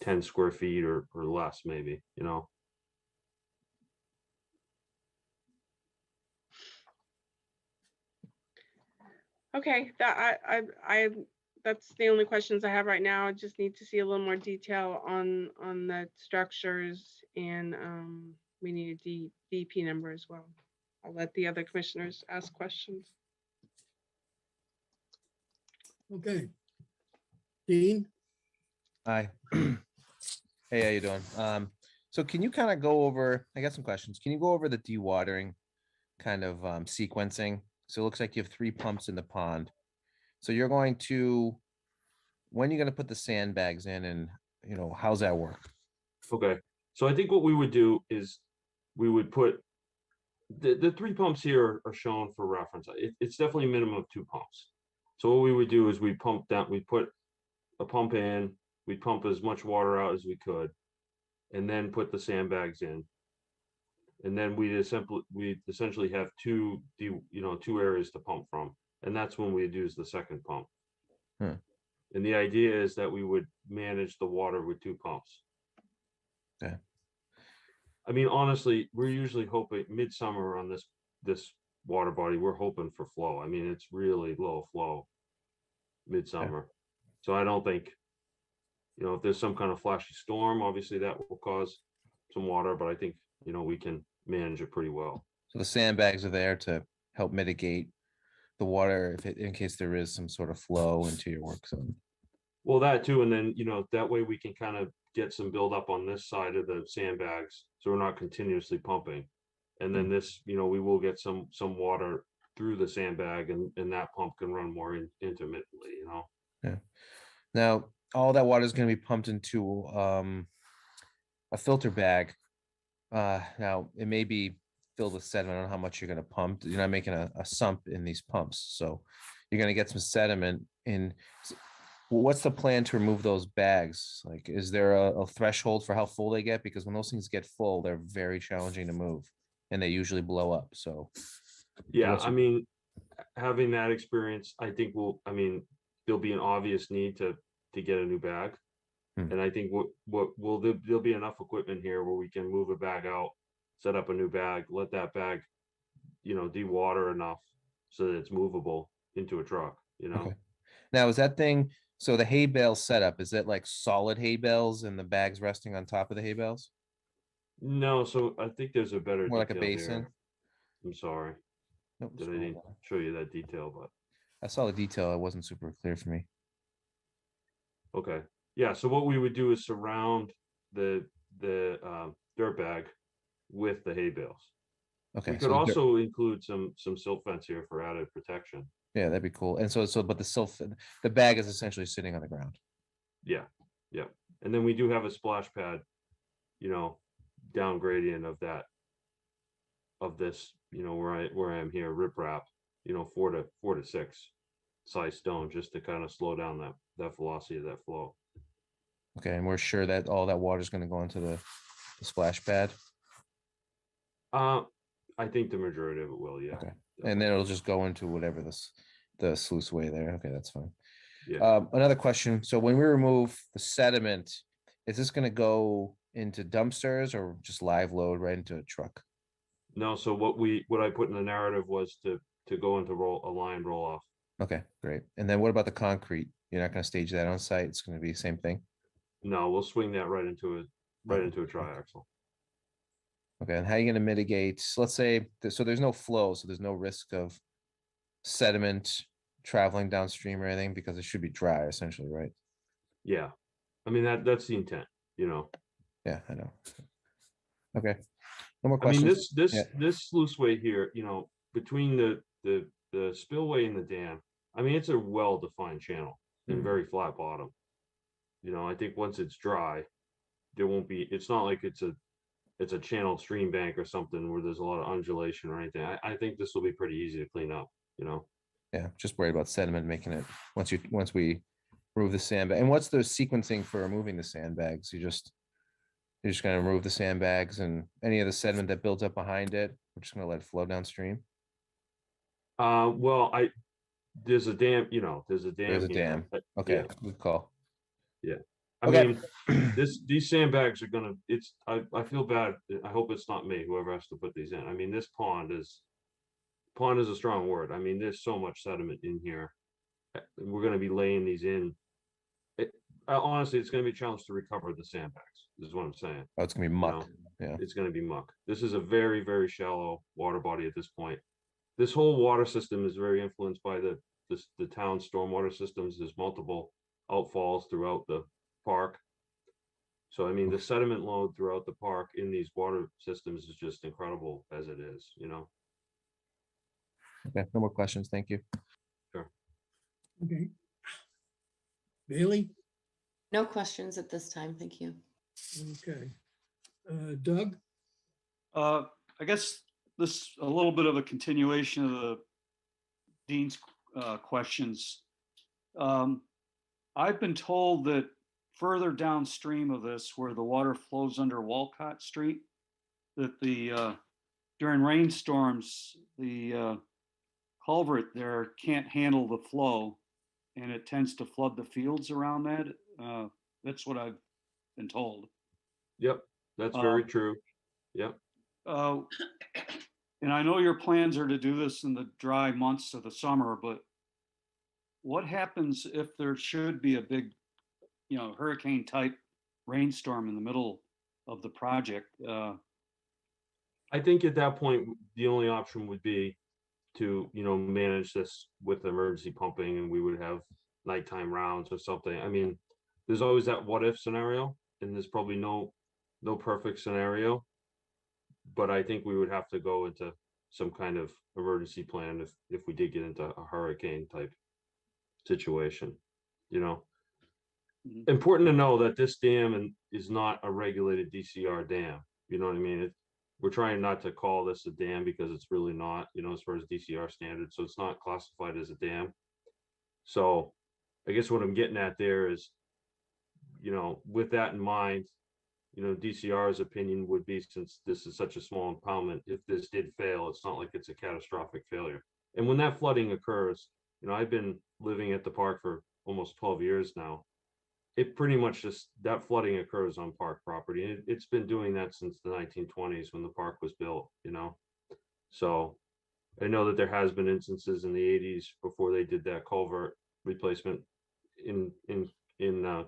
K: 10 square feet or less, maybe,
E: Okay, that's the only questions I have right now. I just need to see a little more detail on the structures, and we need a DP number as well. I'll let the other commissioners ask questions.
A: Okay. Dean?
B: Hi. Hey, how you doing? So can you kind of go over, I got some questions. Can you go over the dewatering kind of sequencing? So it looks like you have 3 pumps in the pond. So you're going to, when are you going to put the sandbags in, and how's that work?
K: Okay, so I think what we would do is we would put the 3 pumps here are shown for reference. It's definitely a minimum of 2 pumps. So what we would do is we pump down, we put a pump in, we pump as much water out as we could, and then put the sandbags in. And then we essentially have 2 areas to pump from, and that's when we'd use the second pump. And the idea is that we would manage the water with 2 pumps.
B: Okay.
K: I mean, honestly, we're usually hoping midsummer on this water body, we're hoping for flow. I mean, it's really low flow midsummer. So I don't think, if there's some kind of flashy storm, obviously that will cause some water, but I think, we can manage it pretty well.
B: So the sandbags are there to help mitigate the water in case there is some sort of flow into your work zone.
K: Well, that too, and then, that way we can kind of get some buildup on this side of the sandbags, so we're not continuously pumping. And then this, we will get some water through the sandbag, and that pump can run more intermittently,
B: Yeah. Now, all that water is going to be pumped into a filter bag. Now, it may be filled with sediment. I don't know how much you're going to pump. You're not making a sump in these pumps, so you're going to get some sediment in. What's the plan to remove those bags? Like, is there a threshold for how full they get? Because when those things get full, they're very challenging to move, and they usually blow up. So,
K: yeah, I mean, having that experience, I think there'll be an obvious need to to get a new bag. And I think there'll be enough equipment here where we can move a bag out, set up a new bag, let that bag, dewater enough so that it's movable into a truck,
B: Okay. Now, is that thing, so the hay bale setup, is it like solid hay bales and the bags resting on top of the hay bales?
K: No, so I think there's a better
B: More like a
K: detail
B: basin?
K: here. I'm sorry
B: Nope,
K: that I
B: scroll
K: didn't
B: down.
K: show you that detail, but
B: I saw the detail. It wasn't super clear for me.
K: okay. Yeah, so what we would do is surround the dirt bag with the hay bales.
B: Okay.
K: We could also include some silt fence here for added protection.
B: Yeah, that'd be cool. And but the bag is essentially sitting on the ground.
K: Yeah, yeah. And then we do have a splash pad, down gradient of this, where I am here, riprap, 4 to 6 size stone, just to kind of slow down that velocity of that flow.
B: Okay, and we're sure that all that water is going to go into the splash pad.
K: I think the majority of it will, yeah.
B: Okay, and then it'll just go into whatever the sluice way there. Okay, that's fine.
K: Yeah.
B: Another question. So when we remove the sediment, is this going to go into dumpsters or just live load right into a truck?
K: No, so what I put in the narrative was to go into a line roll off.
B: Okay, great. And then what about the concrete? You're not going to stage that on site? It's going to be the same thing?
K: No, we'll swing that right into a triaxle.
B: Okay, and how are you going to mitigate, let's say, so there's no flow, so there's no risk of sediment traveling downstream or anything because it should be dry essentially, right?
K: Yeah. I mean, that's the intent,
B: Yeah, I know. Okay. No more
K: I mean,
B: questions.
K: this sluiceway here, between the spillway and the dam, I mean, it's a well-defined channel and very flat bottom. I think once it's dry, there won't be, it's not like it's a channeled stream bank or something where there's a lot of undulation or anything. I think this will be pretty easy to clean up,
B: Yeah, just worried about sediment making it once we remove the sandbag. And what's the sequencing for removing the sandbags? You're just gonna remove the sandbags and any of the sediment that builds up behind it. We're just gonna let it flow downstream.
K: Well, there's a dam, there's a dam.
B: There's a
K: here,
B: dam.
K: but
B: Okay,
K: yeah,
B: good call.
K: yeah. I
B: Okay.
K: mean, these sandbags are gonna. I feel bad. I hope it's not me, whoever has to put these in. I mean, this pond is a strong word. I mean, there's so much sediment in here. We're gonna be laying these in. Honestly, it's gonna be a challenge to recover the sandbags. Is what I'm saying.
B: Oh, it's gonna be muck. Yeah,
K: it's gonna be muck. This is a very, very shallow water body at this point. This whole water system is very influenced by the town stormwater systems. There's multiple outfalls throughout the park. So I mean, the sediment load throughout the park in these water systems is just incredible as it is,
B: Okay, no more questions. Thank you.
K: Sure.
A: Okay. Bailey?
G: No questions at this time. Thank you.
A: Okay. Doug?
D: I guess this a little bit of a continuation of the Dean's questions. I've been told that further downstream of this, where the water flows under Walcott Street, that during rainstorms, the culvert there can't handle the flow, and it tends to flood the fields around that. That's what I've been told.
K: Yep, that's very true. Yep.
D: And I know your plans are to do this in the dry months of the summer, but what happens if there should be a big, hurricane type rainstorm in the middle of the project?
K: I think at that point, the only option would be to, manage this with emergency pumping, and we would have nighttime rounds or something. I mean, there's always that what if scenario, and there's probably no perfect scenario, but I think we would have to go into some kind of emergency plan if we did get into a hurricane type situation, Important to know that this dam is not a regulated DCR dam. You know what I mean? We're trying not to call this a dam because it's really not, as far as DCR standards. So it's not classified as a dam. So I guess what I'm getting at there is, with that in mind, DCR's opinion would be, since this is such a small impoundment, if this did fail, it's not like it's a catastrophic failure. And when that flooding occurs, I've been living at the park for almost 12 years now. it pretty much just, that flooding occurs on park property. It's been doing that since the 1920s when the park was built, you know? So I know that there has been instances in the 80s before they did that culvert replacement in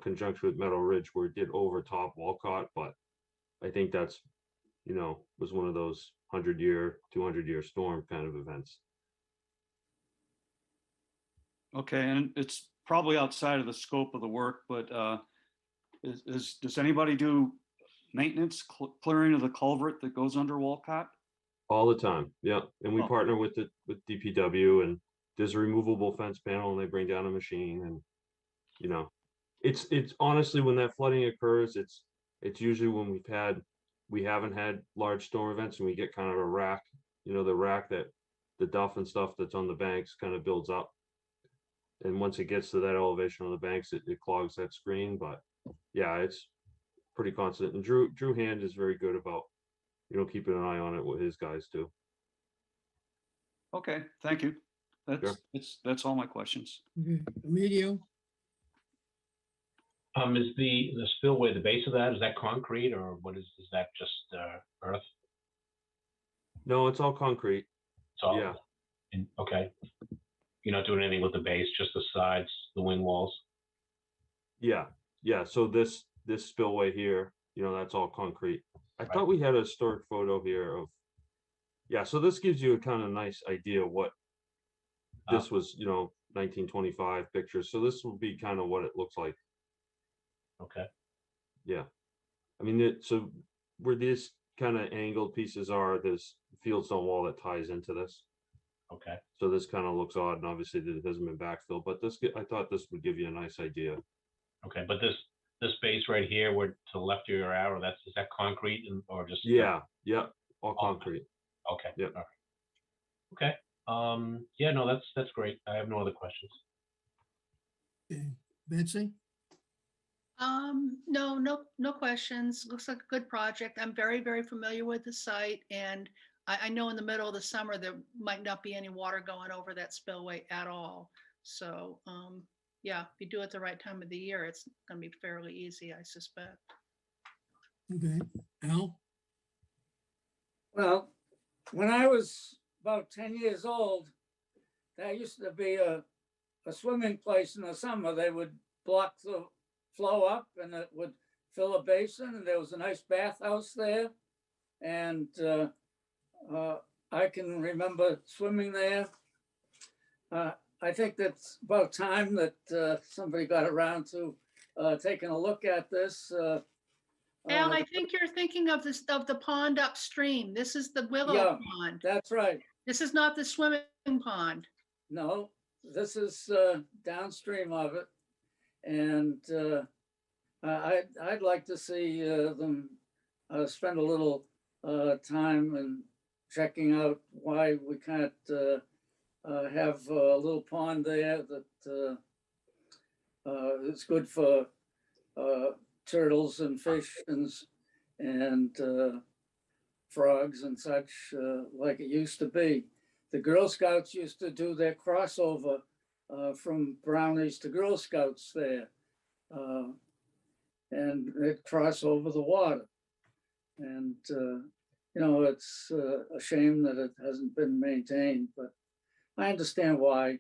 K: conjunction with Meadow Ridge where it did overtop Walcott, but I think that's, you know, was one of those 100-year, 200-year storm kind of events.
D: Okay, and it's probably outside of the scope of the work, but does anybody do maintenance, clearing of the culvert that goes under Walcott?
K: All the time, yeah. And we
D: Oh.
K: partner with DPW, and there's a removable fence panel, and they bring down a machine, and you know, it's honestly when that flooding occurs, it's usually when we haven't had large storm events, and we get kind of a rack, you know, the rack that the duff and stuff that's on the banks kind of builds up. And once it gets to that elevation on the banks, it clogs that screen. But yeah, it's pretty constant. And Drew Hand is very good about, you know, keeping an eye on it, what his guys do.
D: Okay, thank you. That's all my questions.
A: Okay, Emilio?
H: Is the spillway, the base of that, is that concrete or what is that just earth?
K: No, it's all concrete.
H: It's all,
K: Yeah.
H: Okay. You're not doing anything with the base, just the sides, the wing walls?
K: Yeah. So this spillway here, you know, that's all concrete. I thought we had a historic photo here of, yeah, so this gives you a kind of nice idea what this was, you know, 1925 pictures. So this will be kind of what it looks like.
H: Okay.
K: Yeah. I mean, so where these kind of angled pieces are, there's fieldstone wall that ties into this.
H: Okay.
K: So this kind of looks odd, and obviously it hasn't been backfilled, but I thought this would give you a nice idea.
H: Okay, but this base right here, where to the left of your arrow, is that concrete or just?
K: Yeah, all concrete.
H: Okay.
K: Yeah.
H: All right. Okay. Yeah, no, that's great. I have no other questions.
A: Okay. Betsy?
C: No questions. Looks like a good project. I'm very, very familiar with the site, and I know in the middle of the summer, there might not be any water going over that spillway at all. So, yeah, if you do it the right time of the year, it's gonna be fairly easy, I suspect.
A: Okay, Al?
I: Well, when I was about 10 years old, there used to be a swimming place in the summer. They would block the flow up and it would fill a basin, and there was a nice bathhouse there. And I can remember swimming there. I think that's about time that somebody got around to taking a look at this.
C: Al, I think you're thinking of the pond upstream. This is the Willow
I: Yeah,
C: Pond.
I: that's right.
C: This is not the swimming pond.
I: No, this is downstream of it. And I'd like to see them spend a little time in checking out why we can't have a little pond there that is good for turtles and fish and frogs and such, like it used to be. The Girl Scouts used to do their crossover from Brownies to Girl Scouts there. And they'd cross over the water. And, you know, it's a shame that it hasn't been maintained, but I understand why.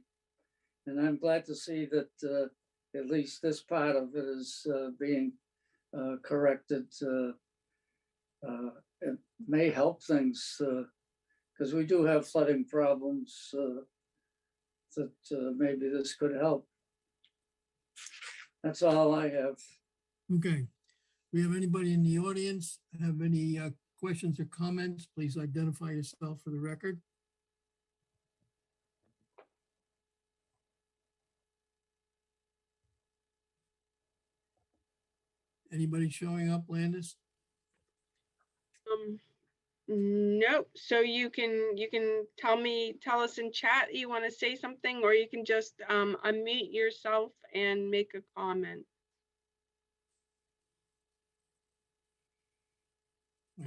I: And I'm glad to see that at least this part of it is being corrected. It may help things because we do have flooding problems that maybe this could help. That's all I have.
A: Okay. We have anybody in the audience have any questions or comments? Please identify yourself for the record. Anybody showing up, Landis?
E: Nope. So you can tell us in chat you want to say something, or you can just unmute yourself and make a comment.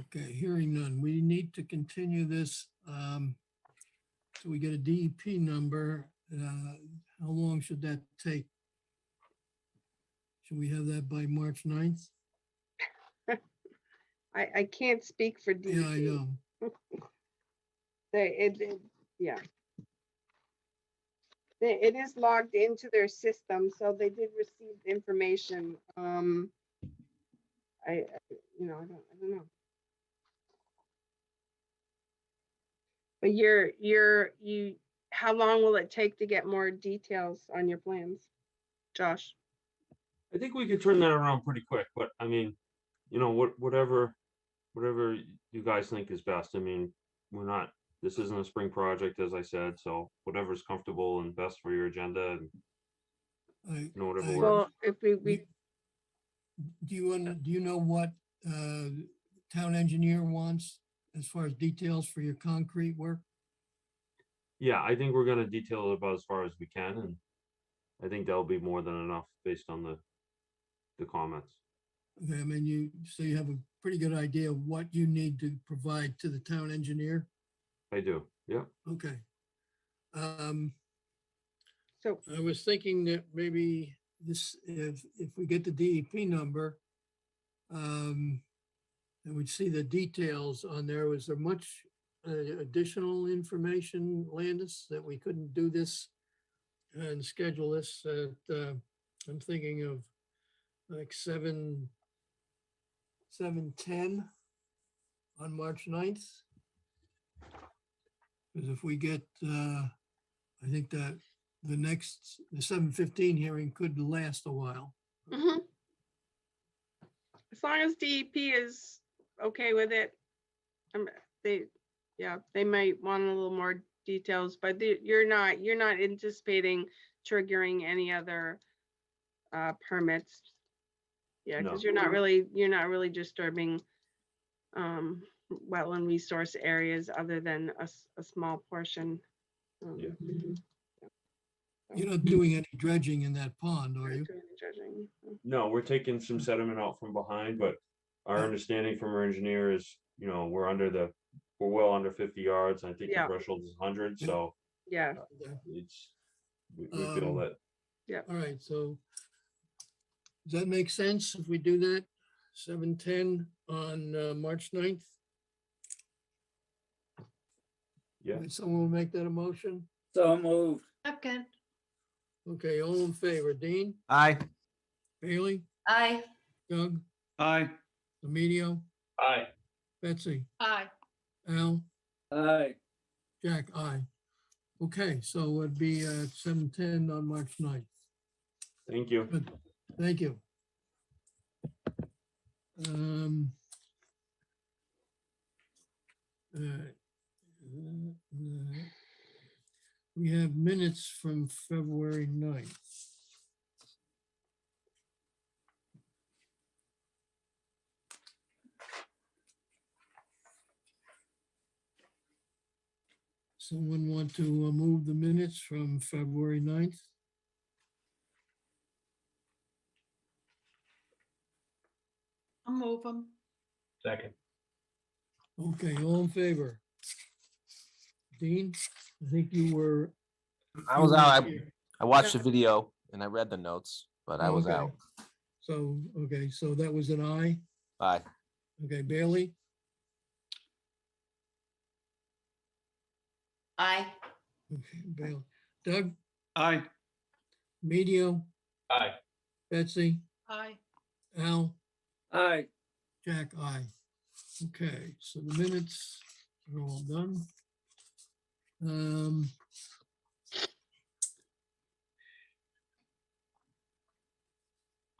A: Okay, hearing none. We need to continue this. So we get a DEP number. How long should that take? Should we have that by March 9th?
E: I can't speak for
A: Yeah, I
E: DEP.
A: know.
E: Yeah. It is logged into their system, so they did receive information. I don't know. But how long will it take to get more details on your plans, Josh?
K: I think we could turn that around pretty quick, but I mean, whatever you guys think is best. I mean, this isn't a spring project, as I said, so whatever's comfortable and best for your agenda and whatever
A: I-
K: works.
E: Well, if we
A: Do you know what town engineer wants as far as details for your concrete work?
K: Yeah, I think we're gonna detail it about as far as we can, and I think that'll be more than enough based on the comments.
A: Okay, I mean, you have a pretty good idea of what you need to provide to the town engineer?
K: I do, yeah.
A: Okay.
E: so
A: I was thinking that maybe if we get the DEP number, and we'd see the details on there, was there much additional information, Landis, that we couldn't do this and schedule this at, I'm thinking of like 7:10 on March 9th? Because if we get, I think that the 7:15 hearing could last a while.
E: mhm. As long as DEP is okay with it, they might want a little more details, but you're not anticipating triggering any other permits. Yeah,
K: No.
E: because you're not really disturbing wetland resource areas other than a small portion.
K: Yeah.
A: You're not doing any dredging in that pond, are
E: Not
A: you?
E: doing the judging.
K: No, we're taking some sediment out from behind, but our
A: Yeah.
K: understanding from our engineer is, we're well under 50 yards. And I think the
E: Yeah.
K: threshold is 100,
A: Yeah.
K: so
E: Yeah,
A: Okay.
K: we feel that.
A: All right, so does that make sense if we do that? 7:10 on March 9th?
K: Yeah.
A: Someone will make that a motion?
I: So moved.
C: Second,
A: Okay, all in favor, Dean,
B: Aye.
A: Bailey,
G: Aye.
A: Doug,
D: Aye.
A: Emilio,
H: Aye.
A: Betsy,
C: aye.
A: Al,
I: Aye.
A: Jack, aye. Okay, so it'd be 7:10 on March 9th.
K: Thank you.
A: Good, thank you. We have minutes from February 9th. Someone want to move the minutes from February 9th?
C: I'll move them.
H: Second.
A: Okay, all in favor? Dean, I think you were.
B: I was
A: you
B: out.
A: weren't here.
B: I watched the video and I read the notes, but I was
A: Okay.
B: out.
A: So, okay, so that was an aye.
B: Aye.
A: Okay, Bailey,
G: Aye.
A: okay, Bailey, Doug,
D: Aye.
A: Medio,
H: Aye.
A: Betsy,
C: Aye.
A: Al,
I: Aye.
A: Jack, aye. Okay, so the minutes are all done.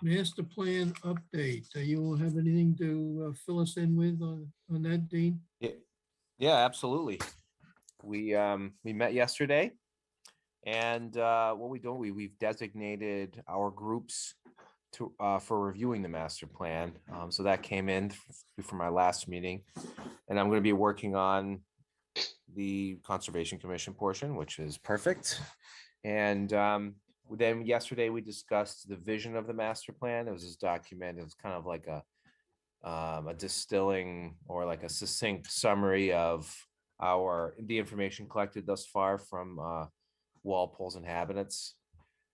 A: Master plan update. Do you have anything to fill us in with on that, Dean?
B: Yeah, absolutely. We met yesterday, and what we've designated our groups to for reviewing the master plan. So that came in from my last meeting, and I'm going to be working on the Conservation Commission portion, which is perfect. And then yesterday we discussed the vision of the master plan. It was this document. It was kind of like a distilling or like a succinct summary of the information collected thus far from Walpole's inhabitants.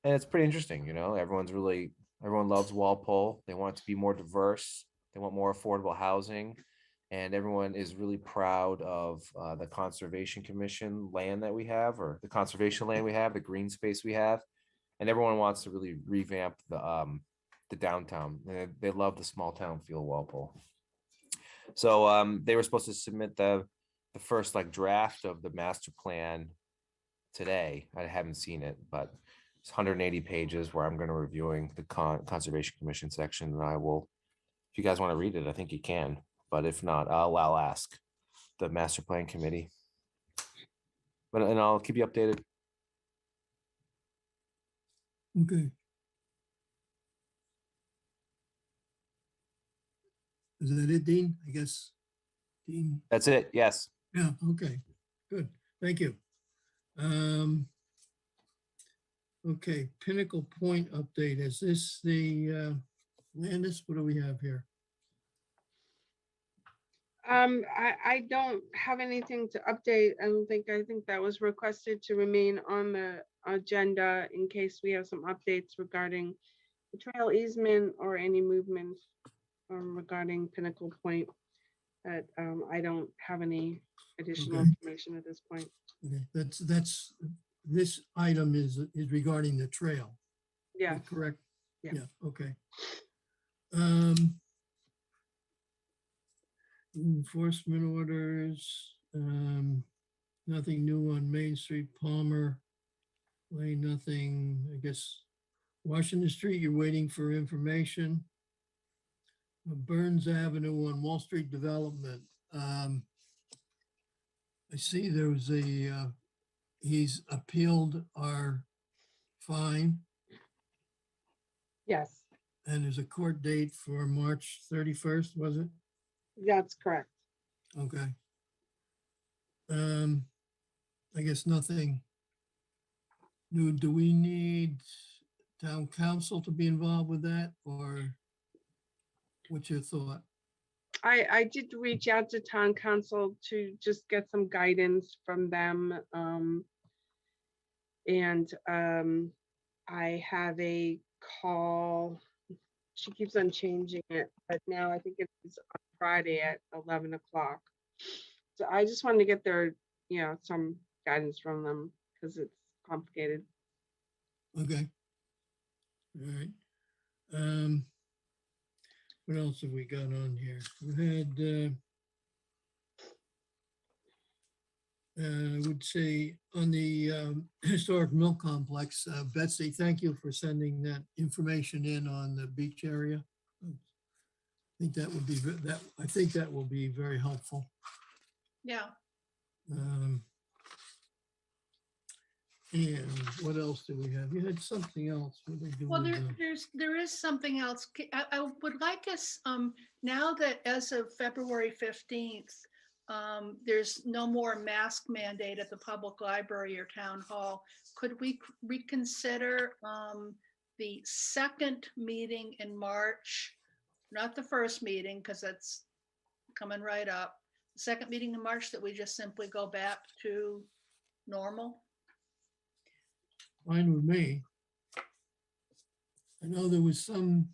B: And it's pretty interesting, everyone's really Everyone loves Walpole. They want it to be more diverse. They want more affordable housing. And everyone is really proud of the Conservation Commission land that we have, or the conservation land we have, the green space we have. And everyone wants to really revamp the downtown. They love the small town feel of Walpole. So they were supposed to submit the first like draft of the master plan today. I haven't seen it, but it's 180 pages where I'm going to reviewing the Conservation Commission section, and I will, if you guys want to read it, I think you can. But if not, I'll ask the master plan committee. And I'll keep you updated.
A: Okay. Is that it, Dean? I guess, Dean?
B: That's it. Yes.
A: Yeah, okay, good. Thank you. Okay, Pinnacle Point update. Is this the Landis? What do we have here?
E: I don't have anything to update. I think that was requested to remain on the agenda in case we have some updates regarding the trail easement or any movement regarding Pinnacle Point. But I don't have any additional
A: Okay.
E: information at this point.
A: Okay, that's this item is regarding the trail.
E: Yeah,
A: Correct?
E: Yeah.
A: Okay. Enforcement orders, nothing new on Main Street, Palmer Lane, nothing, I guess, Washington Street, you're waiting for information. Burns Avenue on Wall Street Development. I see there was he's appealed our fine,
E: yes,
A: and there's a court date for March 31st, was it?
E: that's correct.
A: Okay. I guess nothing new. Do we need town council to be involved with that, or what's your thought?
E: I did reach out to town council to just get some guidance from them. And I have a call. She keeps on changing it, but now I think it's on Friday at 11 o'clock. So I just wanted to get their, some guidance from them because it's complicated.
A: Okay. All right. What else have we got on here? We had, I would say on the historic mill complex, Betsy, thank you for sending that information in on the beach area. I think that would be I think that will be very helpful.
C: Yeah.
A: And what else do we have? You had something else. What did they do
C: Well,
A: with the-
C: there is something else. I would like us, now that as of February 15th, there's no more mask mandate at the public library or town hall. Could we reconsider the second meeting in March? Not the first meeting, because that's coming right up. The second meeting in March, that we just simply go back to normal?
A: Fine with me. I know there was some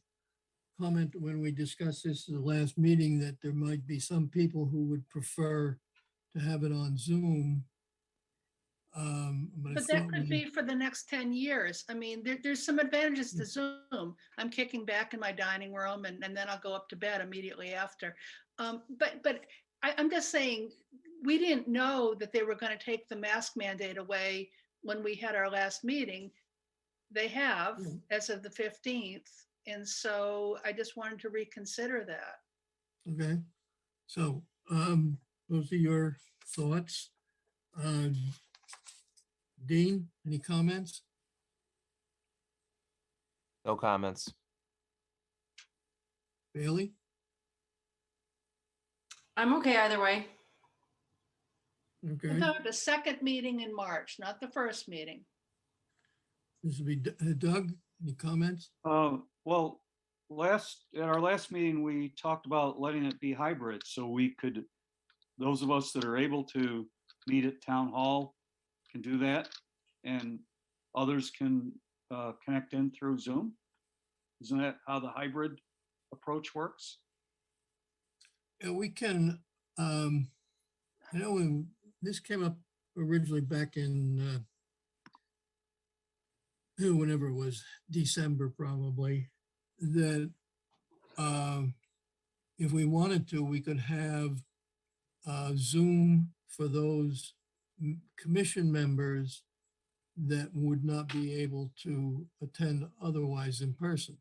A: comment when we discussed this at the last meeting that there might be some people who would prefer to have it on Zoom.
C: But that could be for the next 10 years. I mean, there's some advantages to Zoom. I'm kicking back in my dining room and then I'll go up to bed immediately after. But I'm just saying, we didn't know that they were going to take the mask mandate away when we had our last meeting. They have as of the 15th. And so I just wanted to reconsider that.
A: Okay, so those are your thoughts. Dean, any comments?
B: No comments.
A: Bailey?
G: I'm okay either way.
A: Okay,
C: The second meeting in March, not the first meeting.
A: this will be Doug, any comments?
D: Well, at our last meeting, we talked about letting it be hybrid, so we could, those of us that are able to meet at town hall can do that, and others can connect in through Zoom. Isn't that how the hybrid approach works?
A: We can, I know when this came up originally back in, whenever it was, December probably, that if we wanted to, we could have Zoom for those commission members that would not be able to attend otherwise in person,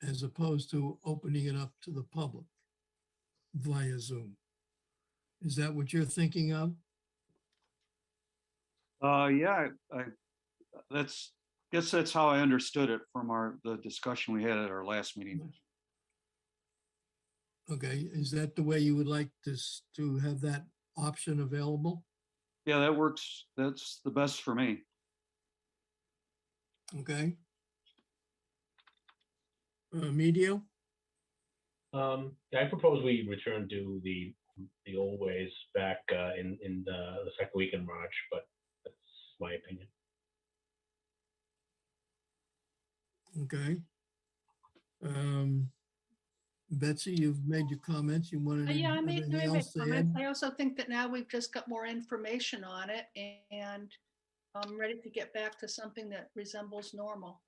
A: as opposed to opening it up to the public via Zoom. Is that what you're thinking of?
D: Yeah, I guess that's how I understood it from the discussion we had at our last meeting.
A: Okay, is that the way you would like this to have that option available?
D: Yeah, that works. That's the best for me.
A: Okay. Medio?
H: I propose we return to the old ways back in the second week in March, but that's my opinion.
A: Okay. Betsy, you've made your comments. You wanted
C: Yeah, I
A: anything
C: made
A: else to
C: comments.
A: add?
C: I also think that now we've just got more information on it and I'm ready to get back to something that resembles normal.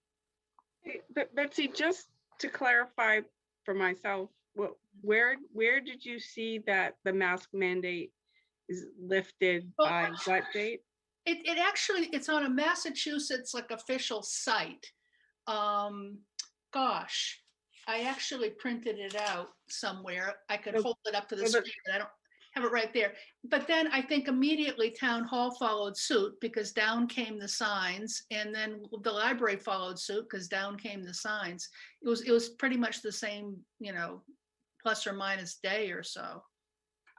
E: But Betsy, just to clarify for myself, where did you see that the mask mandate is lifted
C: Well,
E: by what date?
C: It actually, it's on a Massachusetts like official site. Gosh, I actually printed it out somewhere. I could hold it up to the screen, but I don't have it right there. But then I think immediately town hall followed suit because down came the signs, and then the library followed suit because down came the signs. It was pretty much the same, plus or minus day or so.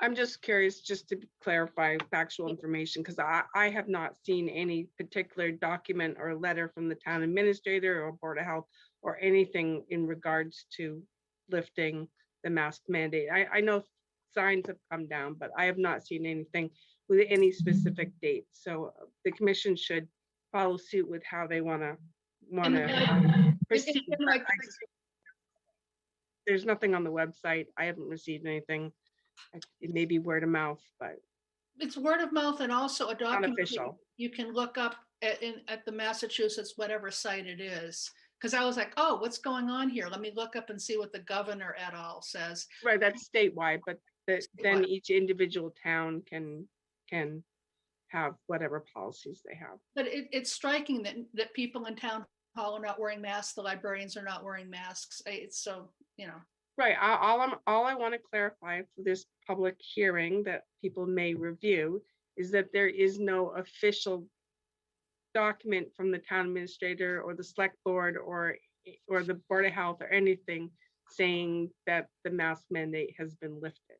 E: I'm just curious, just to clarify factual information, because I have not seen any particular document or letter from the town administrator or Board of Health or anything in regards to lifting the mask mandate. I know signs have come down, but I have not seen anything with any specific date. So the commission should follow suit with how they want to proceed. There's nothing on the website. I haven't received anything. It may be word of mouth, but
C: it's word of mouth and also a document
E: unofficial.
C: you can look up at the Massachusetts, whatever site it is. Because I was like, oh, what's going on here? Let me look up and see what the governor et al. Says.
E: Right, that's statewide, but then each individual town can have whatever policies they have.
C: But it's striking that people in town hall are not wearing masks. The librarians are not wearing masks. It's so,
E: Right. All I want to clarify for this public hearing that people may review is that there is no official document from the town administrator or the select board or the Board of Health or anything saying that the mask mandate has been lifted.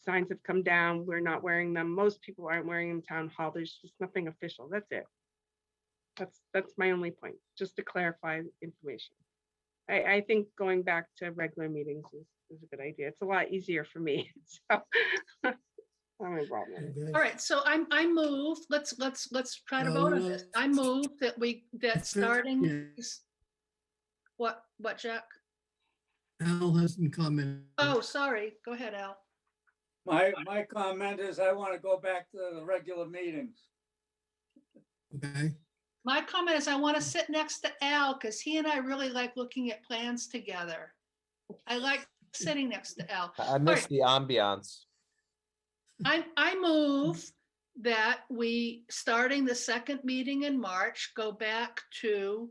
E: Signs have come down. We're not wearing them. Most people aren't wearing them in town hall. There's just nothing official. That's it. That's my only point, just to clarify information. I think going back to regular meetings is a good idea. It's a lot easier for me. So I'm involved in it.
A: Okay.
C: all right. So I move. Let's try to vote on this. I move that starting.
A: Yeah.
C: What, Jack?
A: Al hasn't commented.
C: Oh, sorry. Go ahead, Al.
I: My comment is I want to go back to the regular meetings.
A: Okay.
C: My comment is I want to sit next to Al because he and I really like looking at plans together. I like sitting next to Al.
B: I miss the ambiance.
C: I move that we, starting the second meeting in March, go back to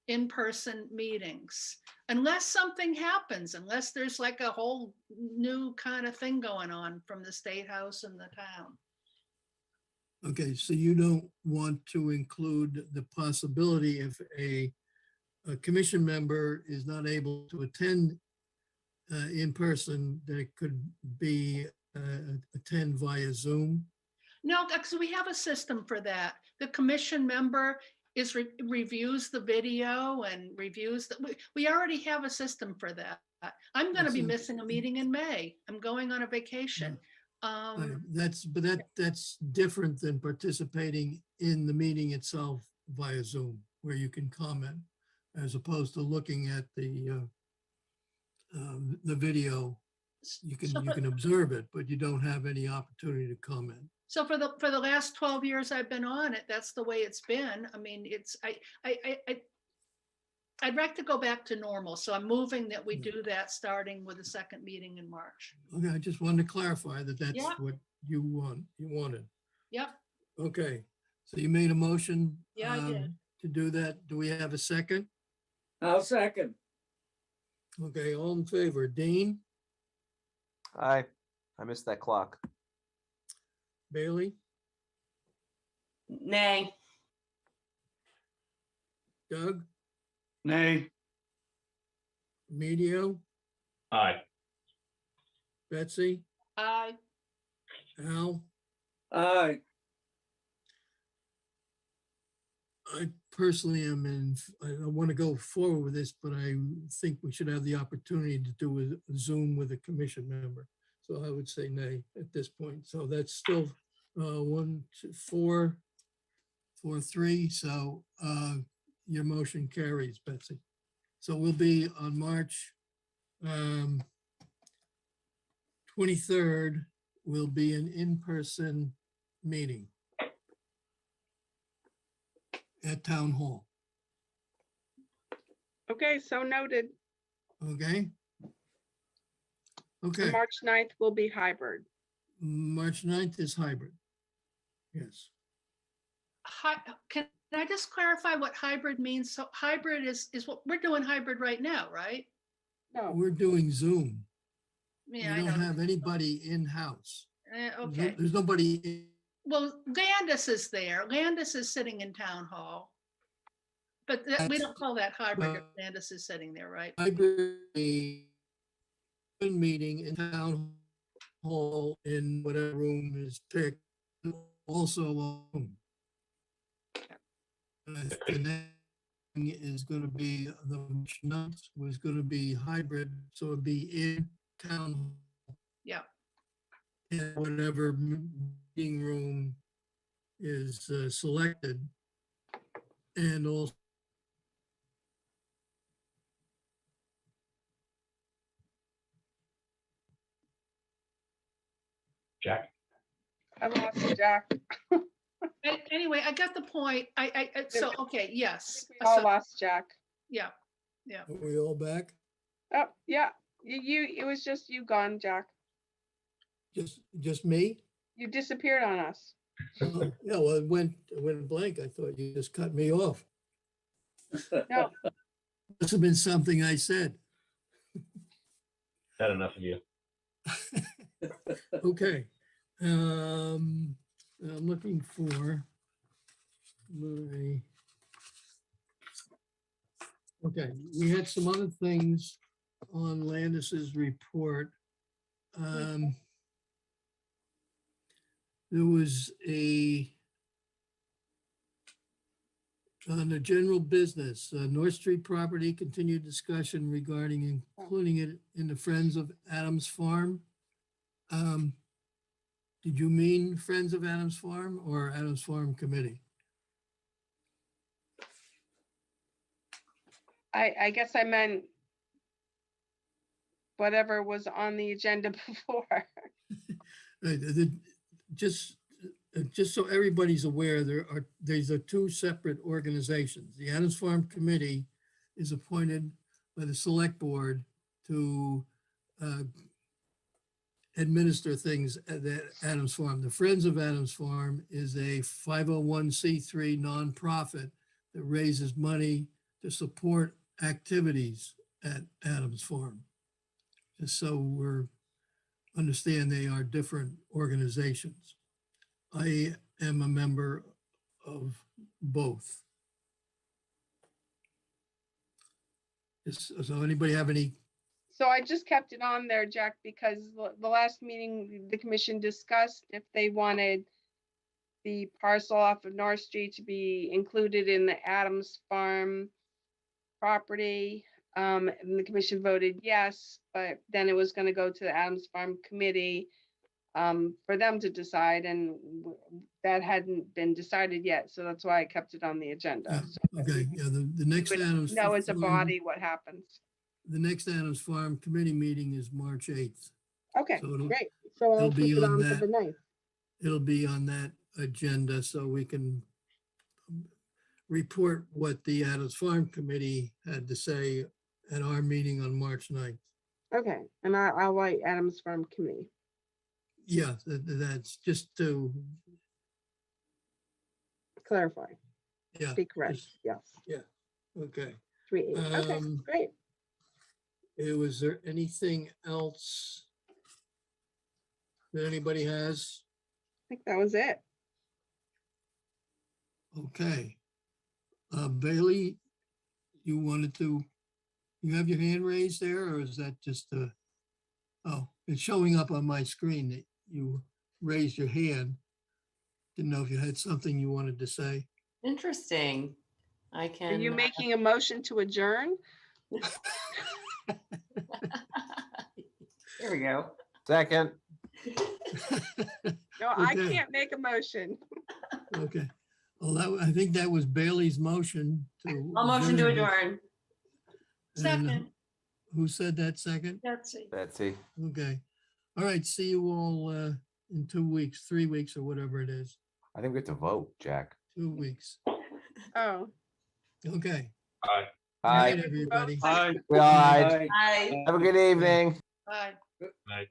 C: in-person meetings. Unless something happens, unless there's like a whole new kind of thing going on from the State House and the town.
A: Okay, so you don't want to include the possibility if a commission member is not able to attend in person, that it could be attend via Zoom?
C: No, because we have a system for that. The commission member reviews the video and reviews we already have a system for that. I'm going to be missing a meeting in May. I'm going on a vacation.
A: That's different than participating in the meeting itself via Zoom, where you can comment. as opposed to looking at the video. You
C: So
A: can observe it, but you don't have any opportunity to comment.
C: So for the last 12 years I've been on it, that's the way it's been. I mean, I'd like to go back to normal. So I'm moving that we do that starting with the second meeting in March.
A: Okay, I just wanted to clarify that that's
C: Yeah.
A: what you wanted.
C: Yep.
A: Okay, so you made a motion.
C: Yeah, I did.
A: To do that. Do we have a second?
I: I'll second.
A: Okay, all in favor, Dean,
B: I missed that clock.
A: Bailey,
G: Nay.
A: Doug,
D: Nay.
A: Medio,
H: Aye.
A: Betsy,
C: Aye.
A: Al.
I: Aye.
A: I personally I want to go forward with this, but I think we should have the opportunity to do a Zoom with a commission member. So I would say nay at this point. So that's still 1, 2, 4, 4, 3. So your motion carries, Betsy. So we'll be on March 23rd, will be an in-person meeting at Town Hall.
E: Okay, so noted.
A: Okay? Okay,
E: March 9th will be hybrid.
A: March 9th is hybrid. Yes.
C: Can I just clarify what hybrid means? So hybrid is what we're doing hybrid right now, right?
E: No,
A: We're doing Zoom. We
C: Yeah, I
A: don't
C: know.
A: have anybody in-house.
C: Okay.
A: There's nobody in.
C: Well, Landis is there. Landis is sitting in town hall. But we don't call that hybrid if Landis is sitting there, right?
A: Hybrid meeting in Town Hall in whatever room is picked, also. The next thing is going to be, the month was going to be hybrid, so it'd be in town.
C: Yeah.
A: In whatever meeting room is selected. And also
H: Jack?
E: I lost Jack.
C: Anyway, I got the point. So, okay, yes.
E: We all
C: So,
E: lost Jack.
C: yeah.
A: are we all back?
E: Oh, yeah, it was just you gone, Jack.
A: Just me?
E: You disappeared on us.
A: Oh, yeah, well, it went blank. I thought you just cut me off.
E: No,
A: Must have been something I said.
H: Had enough of you.
A: Okay. I'm looking for my. Okay, we had some other things on Landis's report. There was on the general business, North Street property, continued discussion regarding including it in the Friends of Adams Farm. Did you mean Friends of Adams Farm or Adams Farm Committee?
E: I guess I meant whatever was on the agenda before.
A: Just so everybody's aware, there's two separate organizations. The Adams Farm Committee is appointed by the Select Board to administer things at the Adams Farm. The Friends of Adams Farm is a 501c3 nonprofit that raises money to support activities at Adams Farm. Just so understand they are different organizations. I am a member of both. So anybody have any?
E: So I just kept it on there, Jack, because the last meeting, the commission discussed if they wanted the parcel off of North Street to be included in the Adams Farm property. And the commission voted yes, but then it was going to go to the Adams Farm Committee. for them to decide, and that hadn't been decided yet, so that's why I kept it on the agenda.
A: Yeah,
E: So that
A: okay, yeah, the next
E: we would
A: Adams.
E: know as a
A: Farm-
E: body what happens.
A: The next Adams Farm Committee meeting is March 8th.
E: Okay,
A: So it'll-
E: great. So I'll
A: it'll be
E: keep it
A: on
E: on for
A: that.
E: the 9th.
A: It'll be on that agenda so we can report what the Adams Farm Committee had to say at our meeting on March 9th.
E: Okay, and I'll write Adams Farm Committee.
A: Yeah, that's just to,
E: Clarify,
A: yeah.
E: be correct,
A: just-
E: yes.
A: Okay.
E: 3/8. Okay,
A: Um,
E: great.
A: Was there anything else that anybody has?
E: I think that was it.
A: Okay. Bailey, you have your hand raised there, or is that just oh, it's showing up on my screen that you raised your hand. Didn't know if you had something you wanted to say.
G: Interesting. I
E: Are
G: can.
E: you making a motion to adjourn?
G: There we go.
B: Second.
E: No, I
A: Okay.
E: can't make a motion.
A: Okay. Well, I think that was Bailey's motion to.
G: I'll motion to
A: adjourn.
G: adjourn.
A: And
C: Second,
A: who said that second?
C: Betsy.
B: Betsy.
A: Okay. All right. See you all in 2 weeks, 3 weeks, or whatever it is.
B: I think we have to vote, Jack.
A: 2 weeks.
E: Oh,
A: Okay.
H: Aye.
A: Good
B: Aye.
A: night, everybody.
D: Hi.
B: Good night.
G: Bye.
B: Have a good evening.
C: Bye.
I: Good night.